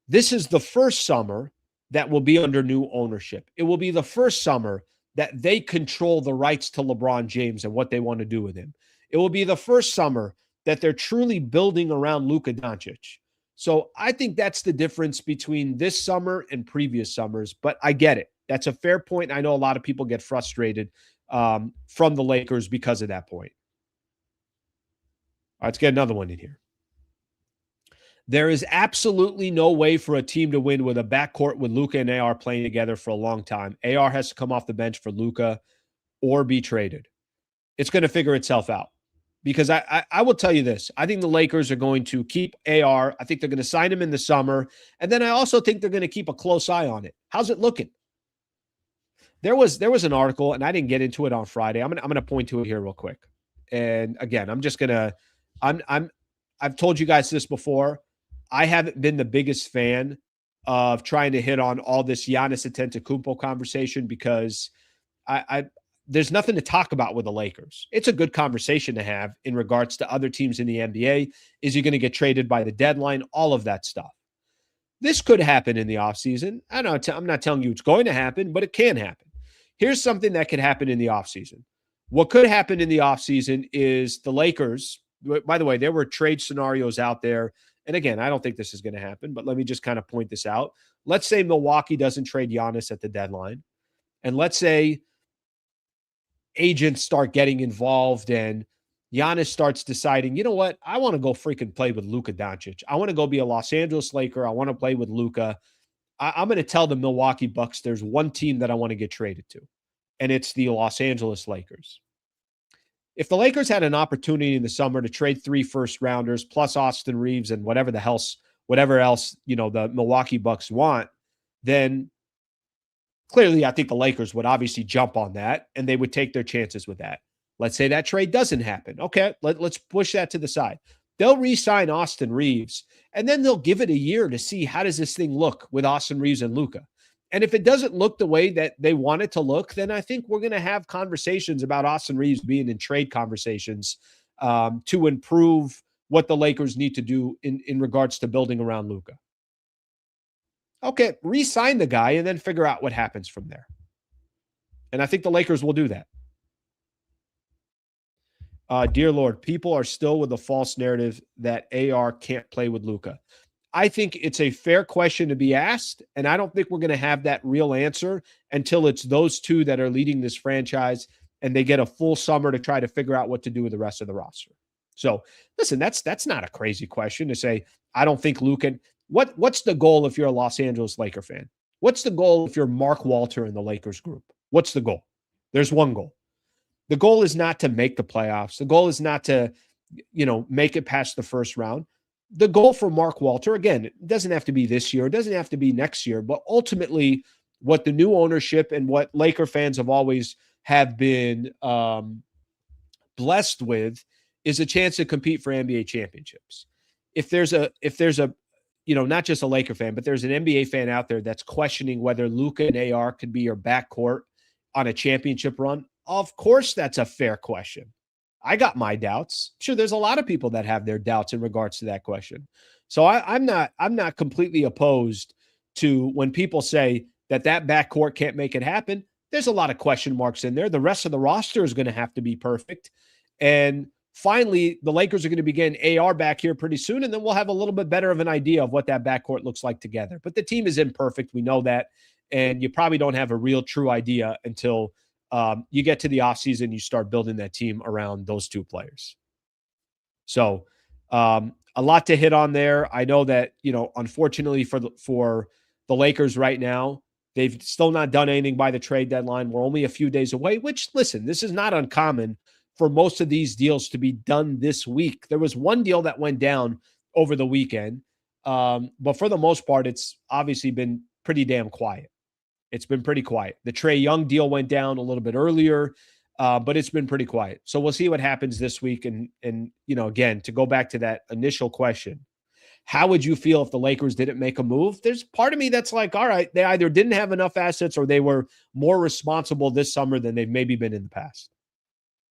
Speaker 1: This is the first summer that will be under new ownership. It will be the first summer that they control the rights to LeBron James and what they want to do with him. It will be the first summer that they're truly building around Luka Doncic. So I think that's the difference between this summer and previous summers, but I get it. That's a fair point. I know a lot of people get frustrated from the Lakers because of that point. All right, let's get another one in here. There is absolutely no way for a team to win with a backcourt with Luka and AR playing together for a long time. AR has to come off the bench for Luka or be traded. It's going to figure itself out. Because I will tell you this. I think the Lakers are going to keep AR. I think they're going to sign him in the summer. And then I also think they're going to keep a close eye on it. How's it looking? There was an article, and I didn't get into it on Friday. I'm gonna point to it here real quick. And again, I've told you guys this before. I haven't been the biggest fan of trying to hit on all this Giannis Antetokounmpo conversation because there's nothing to talk about with the Lakers. It's a good conversation to have in regards to other teams in the NBA. Is he going to get traded by the deadline? All of that stuff. This could happen in the offseason. I'm not telling you it's going to happen, but it can happen. Here's something that could happen in the offseason. What could happen in the offseason is the Lakers, by the way, there were trade scenarios out there. And again, I don't think this is going to happen, but let me just kind of point this out. Let's say Milwaukee doesn't trade Giannis at the deadline. And let's say agents start getting involved and Giannis starts deciding, you know what? I want to go freaking play with Luka Doncic. I want to go be a Los Angeles Laker. I want to play with Luka. I'm going to tell the Milwaukee Bucks there's one team that I want to get traded to, and it's the Los Angeles Lakers. If the Lakers had an opportunity in the summer to trade 3 first-rounders plus Austin Reaves and whatever else, the Milwaukee Bucks want, then clearly I think the Lakers would obviously jump on that, and they would take their chances with that. Let's say that trade doesn't happen. Okay, let's push that to the side. They'll re-sign Austin Reaves, and then they'll give it a year to see how does this thing look with Austin Reaves and Luka. And if it doesn't look the way that they want it to look, then I think we're going to have conversations about Austin Reaves being in trade conversations to improve what the Lakers need to do in regards to building around Luka. Okay, re-sign the guy and then figure out what happens from there. And I think the Lakers will do that. Dear Lord, people are still with the false narrative that AR can't play with Luka. I think it's a fair question to be asked, and I don't think we're going to have that real answer until it's those two that are leading this franchise and they get a full summer to try to figure out what to do with the rest of the roster. So, listen, that's not a crazy question to say, I don't think Luka. What's the goal if you're a Los Angeles Laker fan? What's the goal if you're Mark Walter in the Lakers group? What's the goal? There's one goal. The goal is not to make the playoffs. The goal is not to, make it past the first round. The goal for Mark Walter, again, it doesn't have to be this year. It doesn't have to be next year. But ultimately, what the new ownership and what Laker fans have been blessed with is a chance to compete for NBA championships. If there's a not just a Laker fan, but there's an NBA fan out there that's questioning whether Luka and AR could be your backcourt on a championship run, of course, that's a fair question. I got my doubts. Sure, there's a lot of people that have their doubts in regards to that question. So I'm not completely opposed to when people say that backcourt can't make it happen. There's a lot of question marks in there. The rest of the roster is going to have to be perfect. And finally, the Lakers are going to be getting AR back here pretty soon, and then we'll have a little bit better of an idea of what that backcourt looks like together. But the team is imperfect. We know that. And you probably don't have a real true idea until you get to the offseason, you start building that team around those two players. So a lot to hit on there. I know that, unfortunately for the Lakers right now, they've still not done anything by the trade deadline. We're only a few days away, which, listen, this is not uncommon for most of these deals to be done this week. There was one deal that went down over the weekend, but for the most part, it's obviously been pretty damn quiet. It's been pretty quiet. The Trae Young deal went down a little bit earlier, but it's been pretty quiet. So we'll see what happens this week. And again, to go back to that initial question, how would you feel if the Lakers didn't make a move? There's part of me that's like, all right, they either didn't have enough assets or they were more responsible this summer than they've maybe been in the past.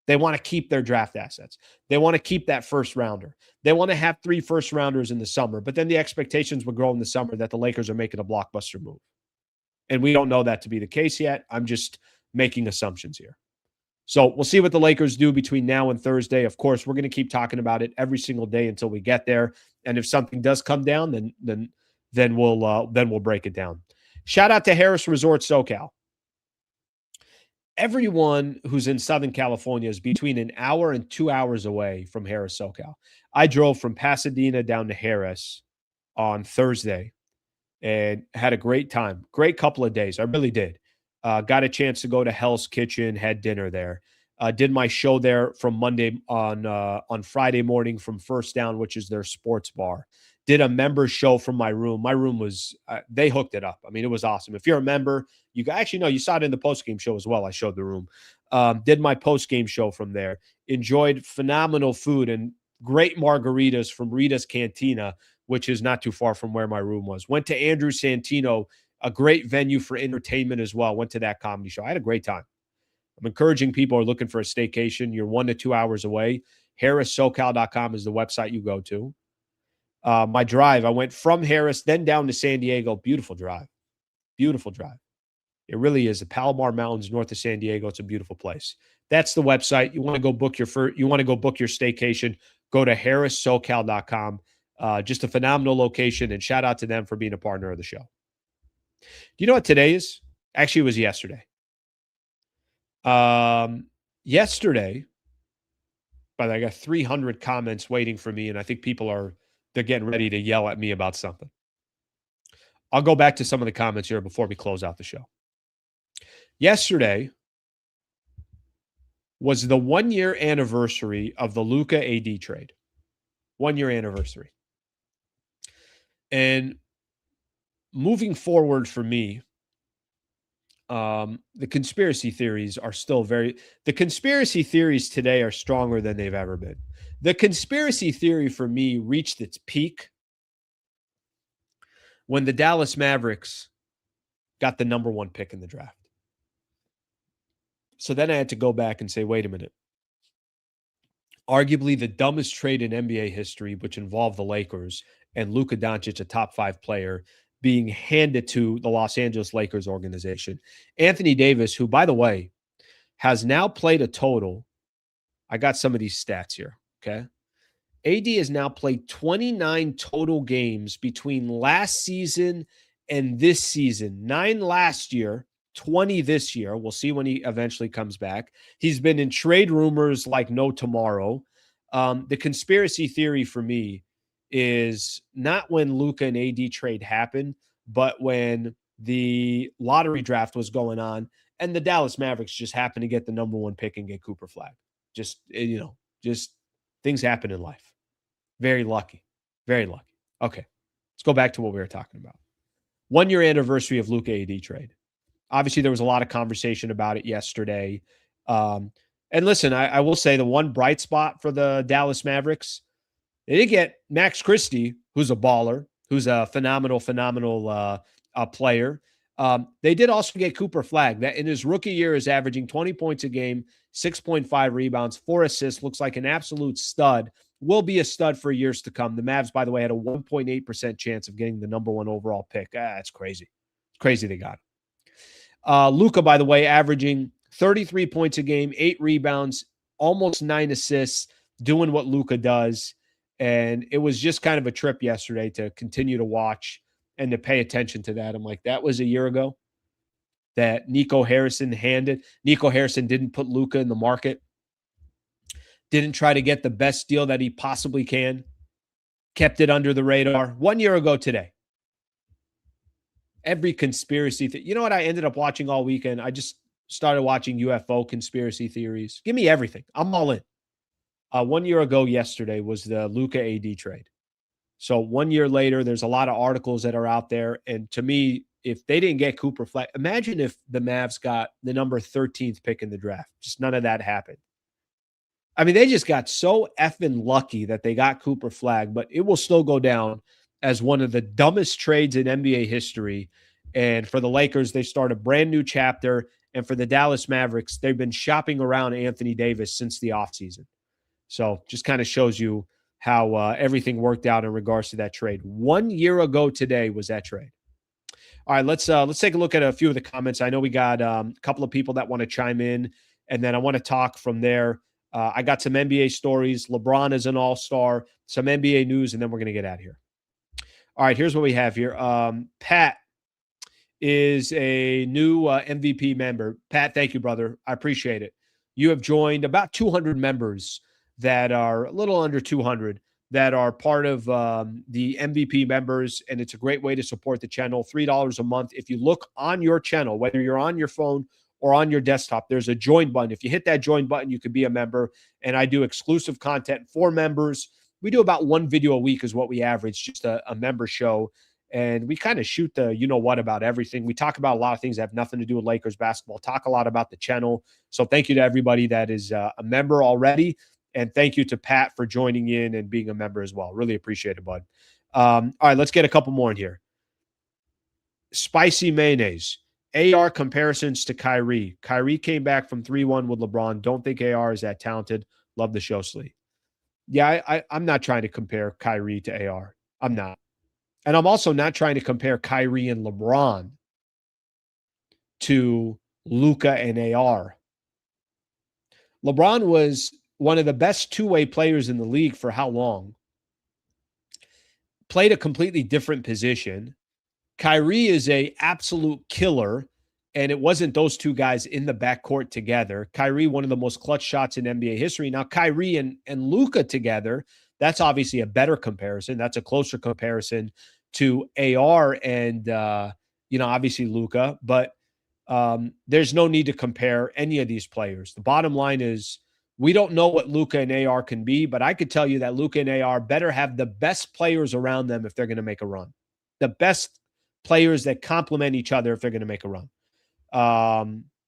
Speaker 1: They want to keep their draft assets. They want to keep that first rounder. They want to have 3 first rounders in the summer, but then the expectations would grow in the summer that the Lakers are making a blockbuster move. And we don't know that to be the case yet. I'm just making assumptions here. So we'll see what the Lakers do between now and Thursday. Of course, we're going to keep talking about it every single day until we get there. And if something does come down, then we'll break it down. Shout out to Harrah Resort SoCal. Everyone who's in Southern California is between an hour and 2 hours away from Harrah SoCal. I drove from Pasadena down to Harris on Thursday and had a great time. Great couple of days. I really did. Got a chance to go to Hell's Kitchen, had dinner there. Did my show there from Monday on Friday morning from First Down, which is their sports bar. Did a member show from my room. My room was they hooked it up. I mean, it was awesome. If you're a member, you actually know you saw it in the post game show as well. I showed the room. Did my post game show from there. Enjoyed phenomenal food and great margaritas from Rita's Cantina, which is not too far from where my room was. Went to Andrew Santino, a great venue for entertainment as well. Went to that comedy show. I had a great time. I'm encouraging people who are looking for a staycation. You're 1 to 2 hours away. HarrahSoCal.com is the website you go to. My drive, I went from Harris, then down to San Diego. Beautiful drive. Beautiful drive. It really is. The Palomar Mountains north of San Diego. It's a beautiful place. That's the website. You want to go book your staycation, go to HarrahSoCal.com. Just a phenomenal location, and shout out to them for being a partner of the show. Do you know what today is? Actually, it was yesterday. Yesterday, but I got 300 comments waiting for me, and I think they're getting ready to yell at me about something. I'll go back to some of the comments here before we close out the show. Yesterday was the 1-year anniversary of the Luka AD trade. 1-year anniversary. And moving forward for me, the conspiracy theories are still the conspiracy theories today are stronger than they've ever been. The conspiracy theory for me reached its peak when the Dallas Mavericks got the number 1 pick in the draft. So then I had to go back and say, wait a minute. Arguably the dumbest trade in NBA history, which involved the Lakers and Luka Doncic, a top 5 player, being handed to the Los Angeles Lakers organization. Anthony Davis, who, by the way, has now played a total. I got some of these stats here, okay? AD has now played 29 total games between last season and this season. 9 last year, 20 this year. We'll see when he eventually comes back. He's been in trade rumors like no tomorrow. The conspiracy theory for me is not when Luka and AD trade happened, but when the lottery draft was going on and the Dallas Mavericks just happened to get the number 1 pick and get Cooper Flag. Just things happen in life. Very lucky. Very lucky. Okay. Let's go back to what we were talking about. 1-year anniversary of Luka AD trade. Obviously, there was a lot of conversation about it yesterday. And listen, I will say the one bright spot for the Dallas Mavericks, they did get Max Christie, who's a baller, who's a phenomenal player. They did also get Cooper Flag, that in his rookie year is averaging 20 points a game, 6.5 rebounds, 4 assists, looks like an absolute stud, will be a stud for years to come. The Mavs, by the way, had a 1.8% chance of getting the number 1 overall pick. It's crazy. It's crazy they got it. Luka, by the way, averaging 33 points a game, 8 rebounds, almost 9 assists, doing what Luka does. And it was just kind of a trip yesterday to continue to watch and to pay attention to that. I'm like, that was a year ago that Nico Harrison didn't put Luka in the market, didn't try to get the best deal that he possibly can, kept it under the radar. 1 year ago today. Every conspiracy you know what I ended up watching all weekend? I just started watching UFO conspiracy theories. Give me everything. I'm all in. 1 year ago yesterday was the Luka AD trade. So 1 year later, there's a lot of articles that are out there. And to me, if they didn't get Cooper Flag, imagine if the Mavs got the number 13th pick in the draft. Just none of that happened. I mean, they just got so effing lucky that they got Cooper Flag, but it will still go down as one of the dumbest trades in NBA history. And for the Lakers, they start a brand new chapter. And for the Dallas Mavericks, they've been shopping around Anthony Davis since the offseason. So just kind of shows you how everything worked out in regards to that trade. 1 year ago today was that trade. All right, let's take a look at a few of the comments. I know we got a couple of people that want to chime in, and then I want to talk from there. I got some NBA stories. LeBron is an all-star, some NBA news, and then we're going to get out of here. All right, here's what we have here. Pat is a new MVP member. Pat, thank you, brother. I appreciate it. You have joined about 200 members that are a little under 200 that are part of the MVP members, and it's a great way to support the channel. $3 a month. If you look on your channel, whether you're on your phone or on your desktop, there's a join button. If you hit that join button, you can be a member, and I do exclusive content for members. We do about one video a week is what we average, just a member show. And we kind of shoot the you-know-what about everything. We talk about a lot of things that have nothing to do with Lakers basketball, talk a lot about the channel. So thank you to everybody that is a member already. And thank you to Pat for joining in and being a member as well. Really appreciate it, bud. All right, let's get a couple more in here. Spicy Mayonnaise. AR comparisons to Kyrie. Kyrie came back from 3-1 with LeBron. Don't think AR is that talented. Love the show, Slee. Yeah, I'm not trying to compare Kyrie to AR. I'm not. And I'm also not trying to compare Kyrie and LeBron to Luka and AR. LeBron was one of the best two-way players in the league for how long? Played a completely different position. Kyrie is an absolute killer, and it wasn't those two guys in the backcourt together. Kyrie, one of the most clutch shots in NBA history. Now, Kyrie and Luka together, that's obviously a better comparison. That's a closer comparison to AR and, obviously Luka. But there's no need to compare any of these players. The bottom line is we don't know what Luka and AR can be, but I could tell you that Luka and AR better have the best players around them if they're going to make a run. The best players that complement each other if they're going to make a run.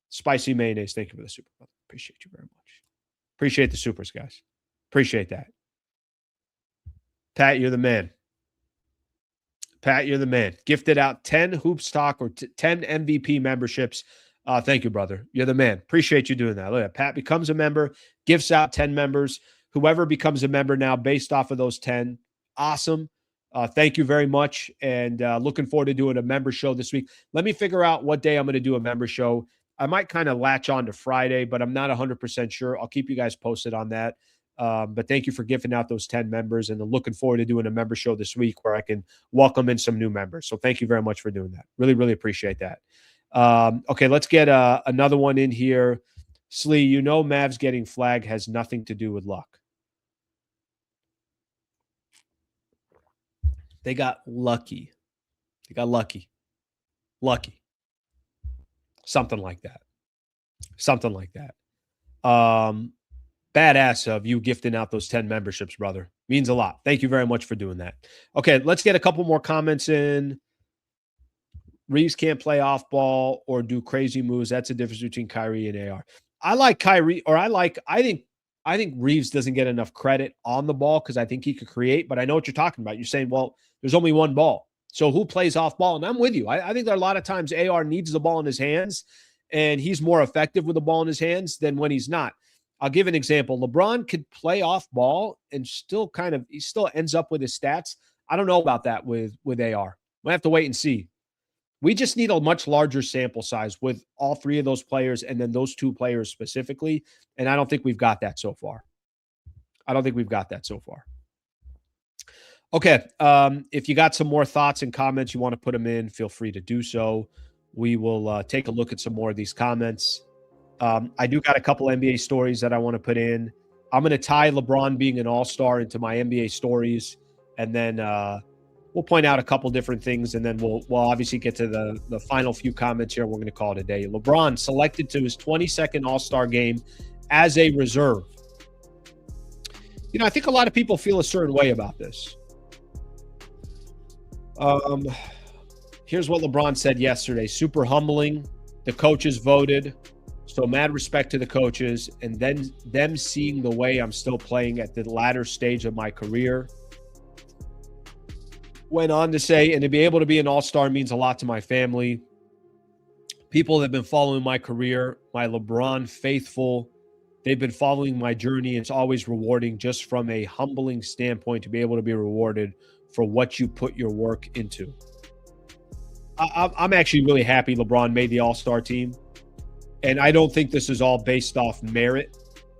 Speaker 1: Spicy Mayonnaise, thank you for the super. Appreciate you very much. Appreciate the supers, guys. Appreciate that. Pat, you're the man. Pat, you're the man. Gifted out 10 Hoops Talk or 10 MVP memberships. Thank you, brother. You're the man. Appreciate you doing that. Look at Pat becomes a member, gifts out 10 members. Whoever becomes a member now based off of those 10, awesome. Thank you very much. And looking forward to doing a member show this week. Let me figure out what day I'm going to do a member show. I might kind of latch on to Friday, but I'm not 100% sure. I'll keep you guys posted on that. But thank you for gifting out those 10 members. And I'm looking forward to doing a member show this week where I can welcome in some new members. So thank you very much for doing that. Really, really appreciate that. Okay, let's get another one in here. Slee, Mavs getting flagged has nothing to do with luck. They got lucky. They got lucky. Lucky. Something like that. Something like that. Badass of you gifting out those 10 memberships, brother. Means a lot. Thank you very much for doing that. Okay, let's get a couple more comments in. Reaves can't play off ball or do crazy moves. That's the difference between Kyrie and AR. I like Kyrie, or I think Reaves doesn't get enough credit on the ball because I think he could create, but I know what you're talking about. You're saying, well, there's only one ball. So who plays off ball? And I'm with you. I think there are a lot of times AR needs the ball in his hands, and he's more effective with the ball in his hands than when he's not. I'll give an example. LeBron could play off ball and he still ends up with his stats. I don't know about that with AR. We'll have to wait and see. We just need a much larger sample size with all three of those players and then those two players specifically. And I don't think we've got that so far. Okay. If you got some more thoughts and comments, you want to put them in, feel free to do so. We will take a look at some more of these comments. I do got a couple NBA stories that I want to put in. I'm going to tie LeBron being an all-star into my NBA stories. And then we'll point out a couple different things, and then we'll obviously get to the final few comments here. We're going to call it a day. LeBron selected to his 22nd All-Star game as a reserve. I think a lot of people feel a certain way about this. Here's what LeBron said yesterday. Super humbling. The coaches voted. So mad respect to the coaches, and then them seeing the way I'm still playing at the latter stage of my career. Went on to say, and to be able to be an all-star means a lot to my family. People that have been following my career, my LeBron faithful, they've been following my journey. It's always rewarding just from a humbling standpoint to be able to be rewarded for what you put your work into. I'm actually really happy LeBron made the all-star team. And I don't think this is all based off merit.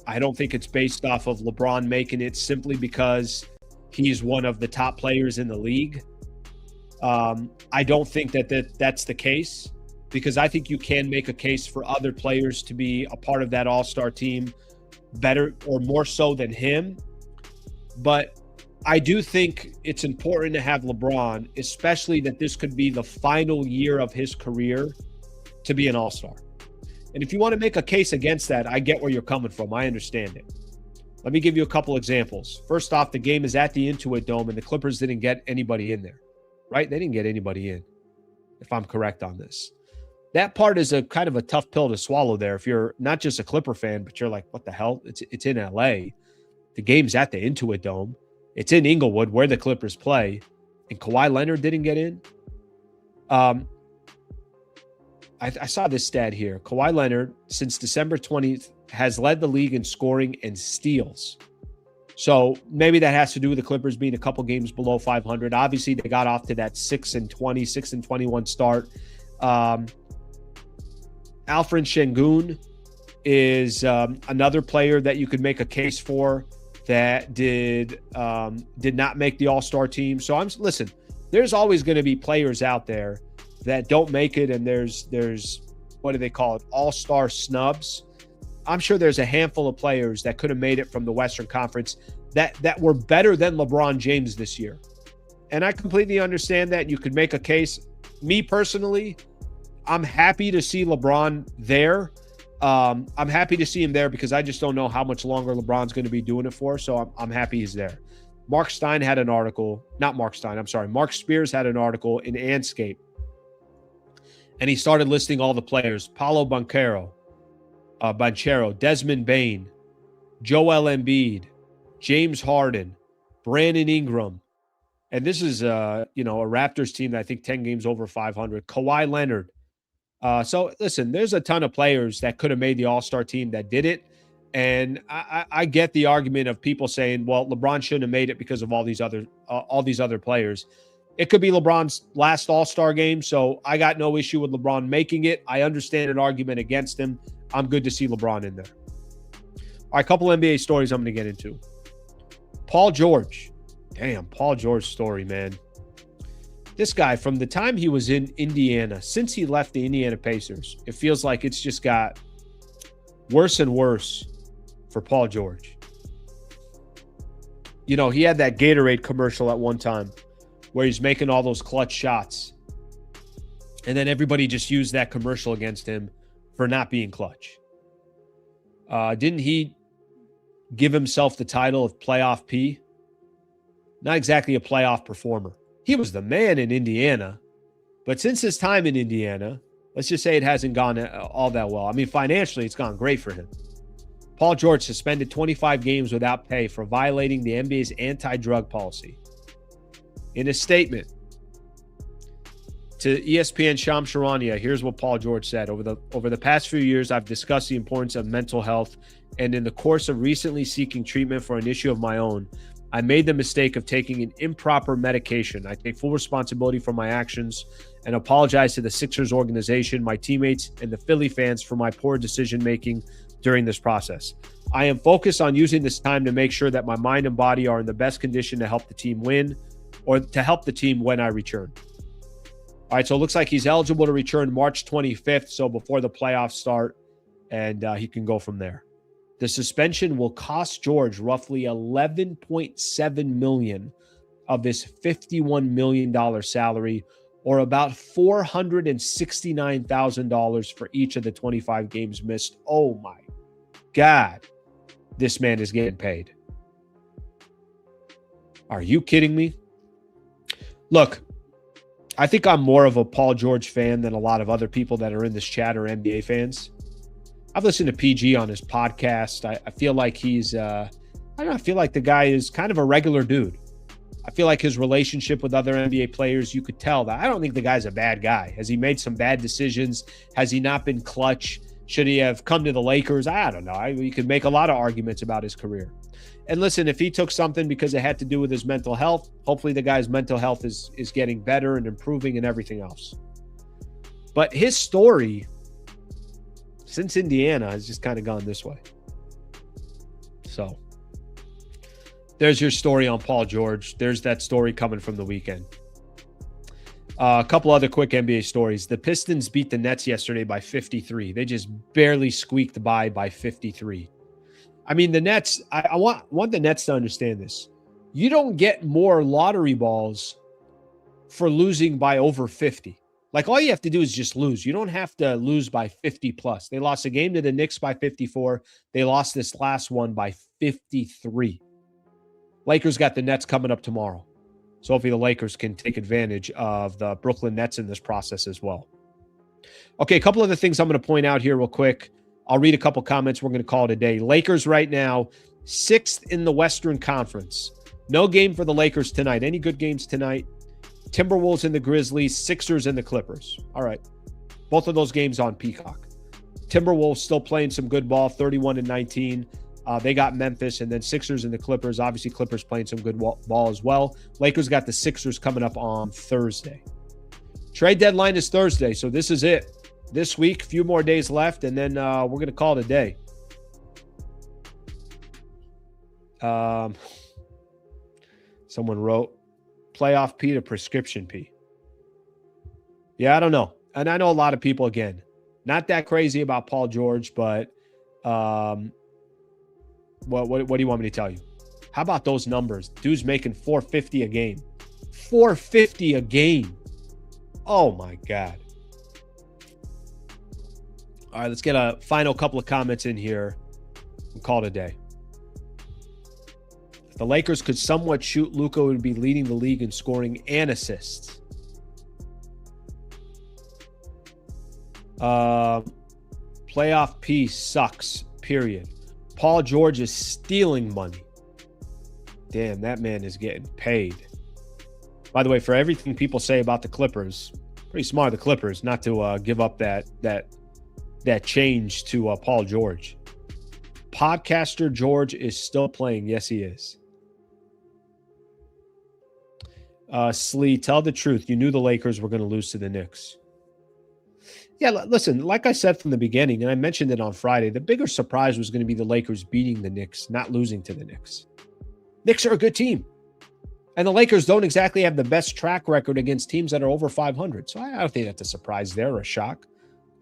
Speaker 1: I don't think it's based off of LeBron making it simply because he's one of the top players in the league. I don't think that's the case, because I think you can make a case for other players to be a part of that all-star team better or more so than him. But I do think it's important to have LeBron, especially that this could be the final year of his career to be an all-star. And if you want to make a case against that, I get where you're coming from. I understand it. Let me give you a couple examples. First off, the game is at the Intuit Dome, and the Clippers didn't get anybody in there, right? They didn't get anybody in, if I'm correct on this. That part is a kind of a tough pill to swallow there. If you're not just a Clipper fan, but you're like, what the hell? It's in LA. The game's at the Intuit Dome. It's in Inglewood where the Clippers play, and Kawhi Leonard didn't get in. I saw this stat here. Kawhi Leonard, since December 20th, has led the league in scoring and steals. So maybe that has to do with the Clippers being a couple games below 500. Obviously, they got off to that 6-20, 6-21 start. Alfred Şengün is another player that you could make a case for that did not make the All-Star team. So listen, there's always going to be players out there that don't make it, and there's what do they call it? All-Star snubs. I'm sure there's a handful of players that could have made it from the Western Conference that were better than LeBron James this year. And I completely understand that. You could make a case. Me personally, I'm happy to see LeBron there. I'm happy to see him there because I just don't know how much longer LeBron's going to be doing it for. So I'm happy he's there. Mark Spears had an article in Anscape. And he started listing all the players. Paolo Banchero, Desmond Bane, Joel Embiid, James Harden, Brandon Ingram. And this is a Raptors team that I think 10 games over 500. Kawhi Leonard. So listen, there's a ton of players that could have made the All-Star team that did it. And I get the argument of people saying, well, LeBron shouldn't have made it because of all these other players. It could be LeBron's last All-Star game, so I got no issue with LeBron making it. I understand an argument against him. I'm good to see LeBron in there. All right, a couple NBA stories I'm going to get into. Paul George. Damn, Paul George's story, man. This guy, from the time he was in Indiana, since he left the Indiana Pacers, it feels like it's just got worse and worse for Paul George. He had that Gatorade commercial at one time where he's making all those clutch shots. And then everybody just used that commercial against him for not being clutch. Didn't he give himself the title of playoff P? Not exactly a playoff performer. He was the man in Indiana. But since his time in Indiana, let's just say it hasn't gone all that well. I mean, financially, it's gone great for him. Paul George suspended 25 games without pay for violating the NBA's anti-drug policy. In a statement to ESPN Shams Charania, here's what Paul George said. Over the past few years, I've discussed the importance of mental health, and in the course of recently seeking treatment for an issue of my own, I made the mistake of taking an improper medication. I take full responsibility for my actions and apologize to the Sixers organization, my teammates, and the Philly fans for my poor decision-making during this process. I am focused on using this time to make sure that my mind and body are in the best condition to help the team win, or to help the team when I return. All right, so it looks like he's eligible to return March 25th, so before the playoffs start, and he can go from there. The suspension will cost George roughly $11.7 million of his $51 million salary, or about $469,000 for each of the 25 games missed. Oh my God, this man is getting paid. Are you kidding me? Look, I think I'm more of a Paul George fan than a lot of other people that are in this chat or NBA fans. I've listened to PG on his podcast. I feel like he's, I feel like the guy is kind of a regular dude. I feel like his relationship with other NBA players, you could tell that. I don't think the guy's a bad guy. Has he made some bad decisions? Has he not been clutch? Should he have come to the Lakers? I don't know. You could make a lot of arguments about his career. And listen, if he took something because it had to do with his mental health, hopefully the guy's mental health is getting better and improving and everything else. But his story since Indiana has just kind of gone this way. So there's your story on Paul George. There's that story coming from the weekend. A couple other quick NBA stories. The Pistons beat the Nets yesterday by 53. They just barely squeaked by 53. I mean, the Nets, I want the Nets to understand this. You don't get more lottery balls for losing by over 50. Like, all you have to do is just lose. You don't have to lose by 50 plus. They lost a game to the Knicks by 54. They lost this last one by 53. Lakers got the Nets coming up tomorrow. So hopefully the Lakers can take advantage of the Brooklyn Nets in this process as well. Okay, a couple of the things I'm going to point out here real quick. I'll read a couple comments. We're going to call it a day. Lakers right now, 6th in the Western Conference. No game for the Lakers tonight. Any good games tonight? Timberwolves and the Grizzlies, Sixers and the Clippers. All right. Both of those games on Peacock. Timberwolves still playing some good ball, 31-19. They got Memphis, and then Sixers and the Clippers. Obviously, Clippers playing some good ball as well. Lakers got the Sixers coming up on Thursday. Trade deadline is Thursday, so this is it. This week, a few more days left, and then we're going to call it a day. Someone wrote, playoff P to prescription P. Yeah, I don't know. And I know a lot of people, again, not that crazy about Paul George, but what do you want me to tell you? How about those numbers? Dude's making $450 a game. $450 a game. Oh, my God. All right, let's get a final couple of comments in here and call it a day. If the Lakers could somewhat shoot, Luka would be leading the league in scoring and assists. Playoff P sucks, period. Paul George is stealing money. Damn, that man is getting paid. By the way, for everything people say about the Clippers, pretty smart of the Clippers not to give up that change to Paul George. Podcaster George is still playing. Yes, he is. Slee, tell the truth. You knew the Lakers were going to lose to the Knicks. Yeah, listen, like I said from the beginning, and I mentioned it on Friday, the bigger surprise was going to be the Lakers beating the Knicks, not losing to the Knicks. Knicks are a good team. And the Lakers don't exactly have the best track record against teams that are over 500. So I don't think that's a surprise there or a shock.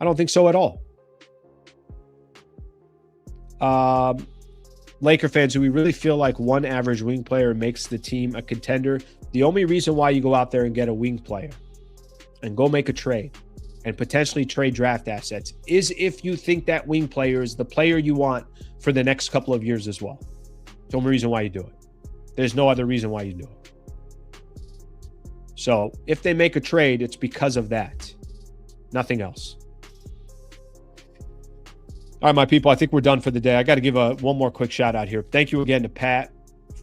Speaker 1: I don't think so at all. Laker fans, do we really feel like one average wing player makes the team a contender? The only reason why you go out there and get a wing player and go make a trade and potentially trade draft assets is if you think that wing player is the player you want for the next couple of years as well. It's the only reason why you do it. There's no other reason why you do it. So if they make a trade, it's because of that. Nothing else. All right, my people, I think we're done for the day. I got to give one more quick shout out here. Thank you again to Pat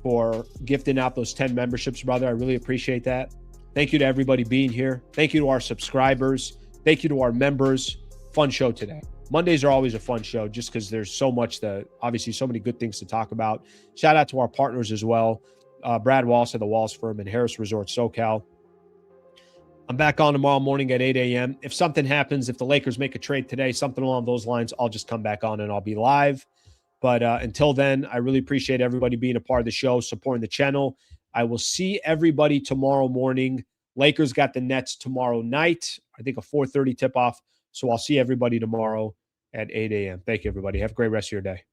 Speaker 1: for gifting out those 10 memberships, brother. I really appreciate that. Thank you to everybody being here. Thank you to our subscribers. Thank you to our members. Fun show today. Mondays are always a fun show just because there's so much obviously so many good things to talk about. Shout out to our partners as well. Brad Wallace of the Wallace Firm and Harrah Resort SoCal. I'm back on tomorrow morning at 8 a.m. If something happens, if the Lakers make a trade today, something along those lines, I'll just come back on and I'll be live. But until then, I really appreciate everybody being a part of the show, supporting the channel. I will see everybody tomorrow morning. Lakers got the Nets tomorrow night. I think a 4:30 tip-off. So I'll see everybody tomorrow at 8 a.m. Thank you, everybody. Have a great rest of your day.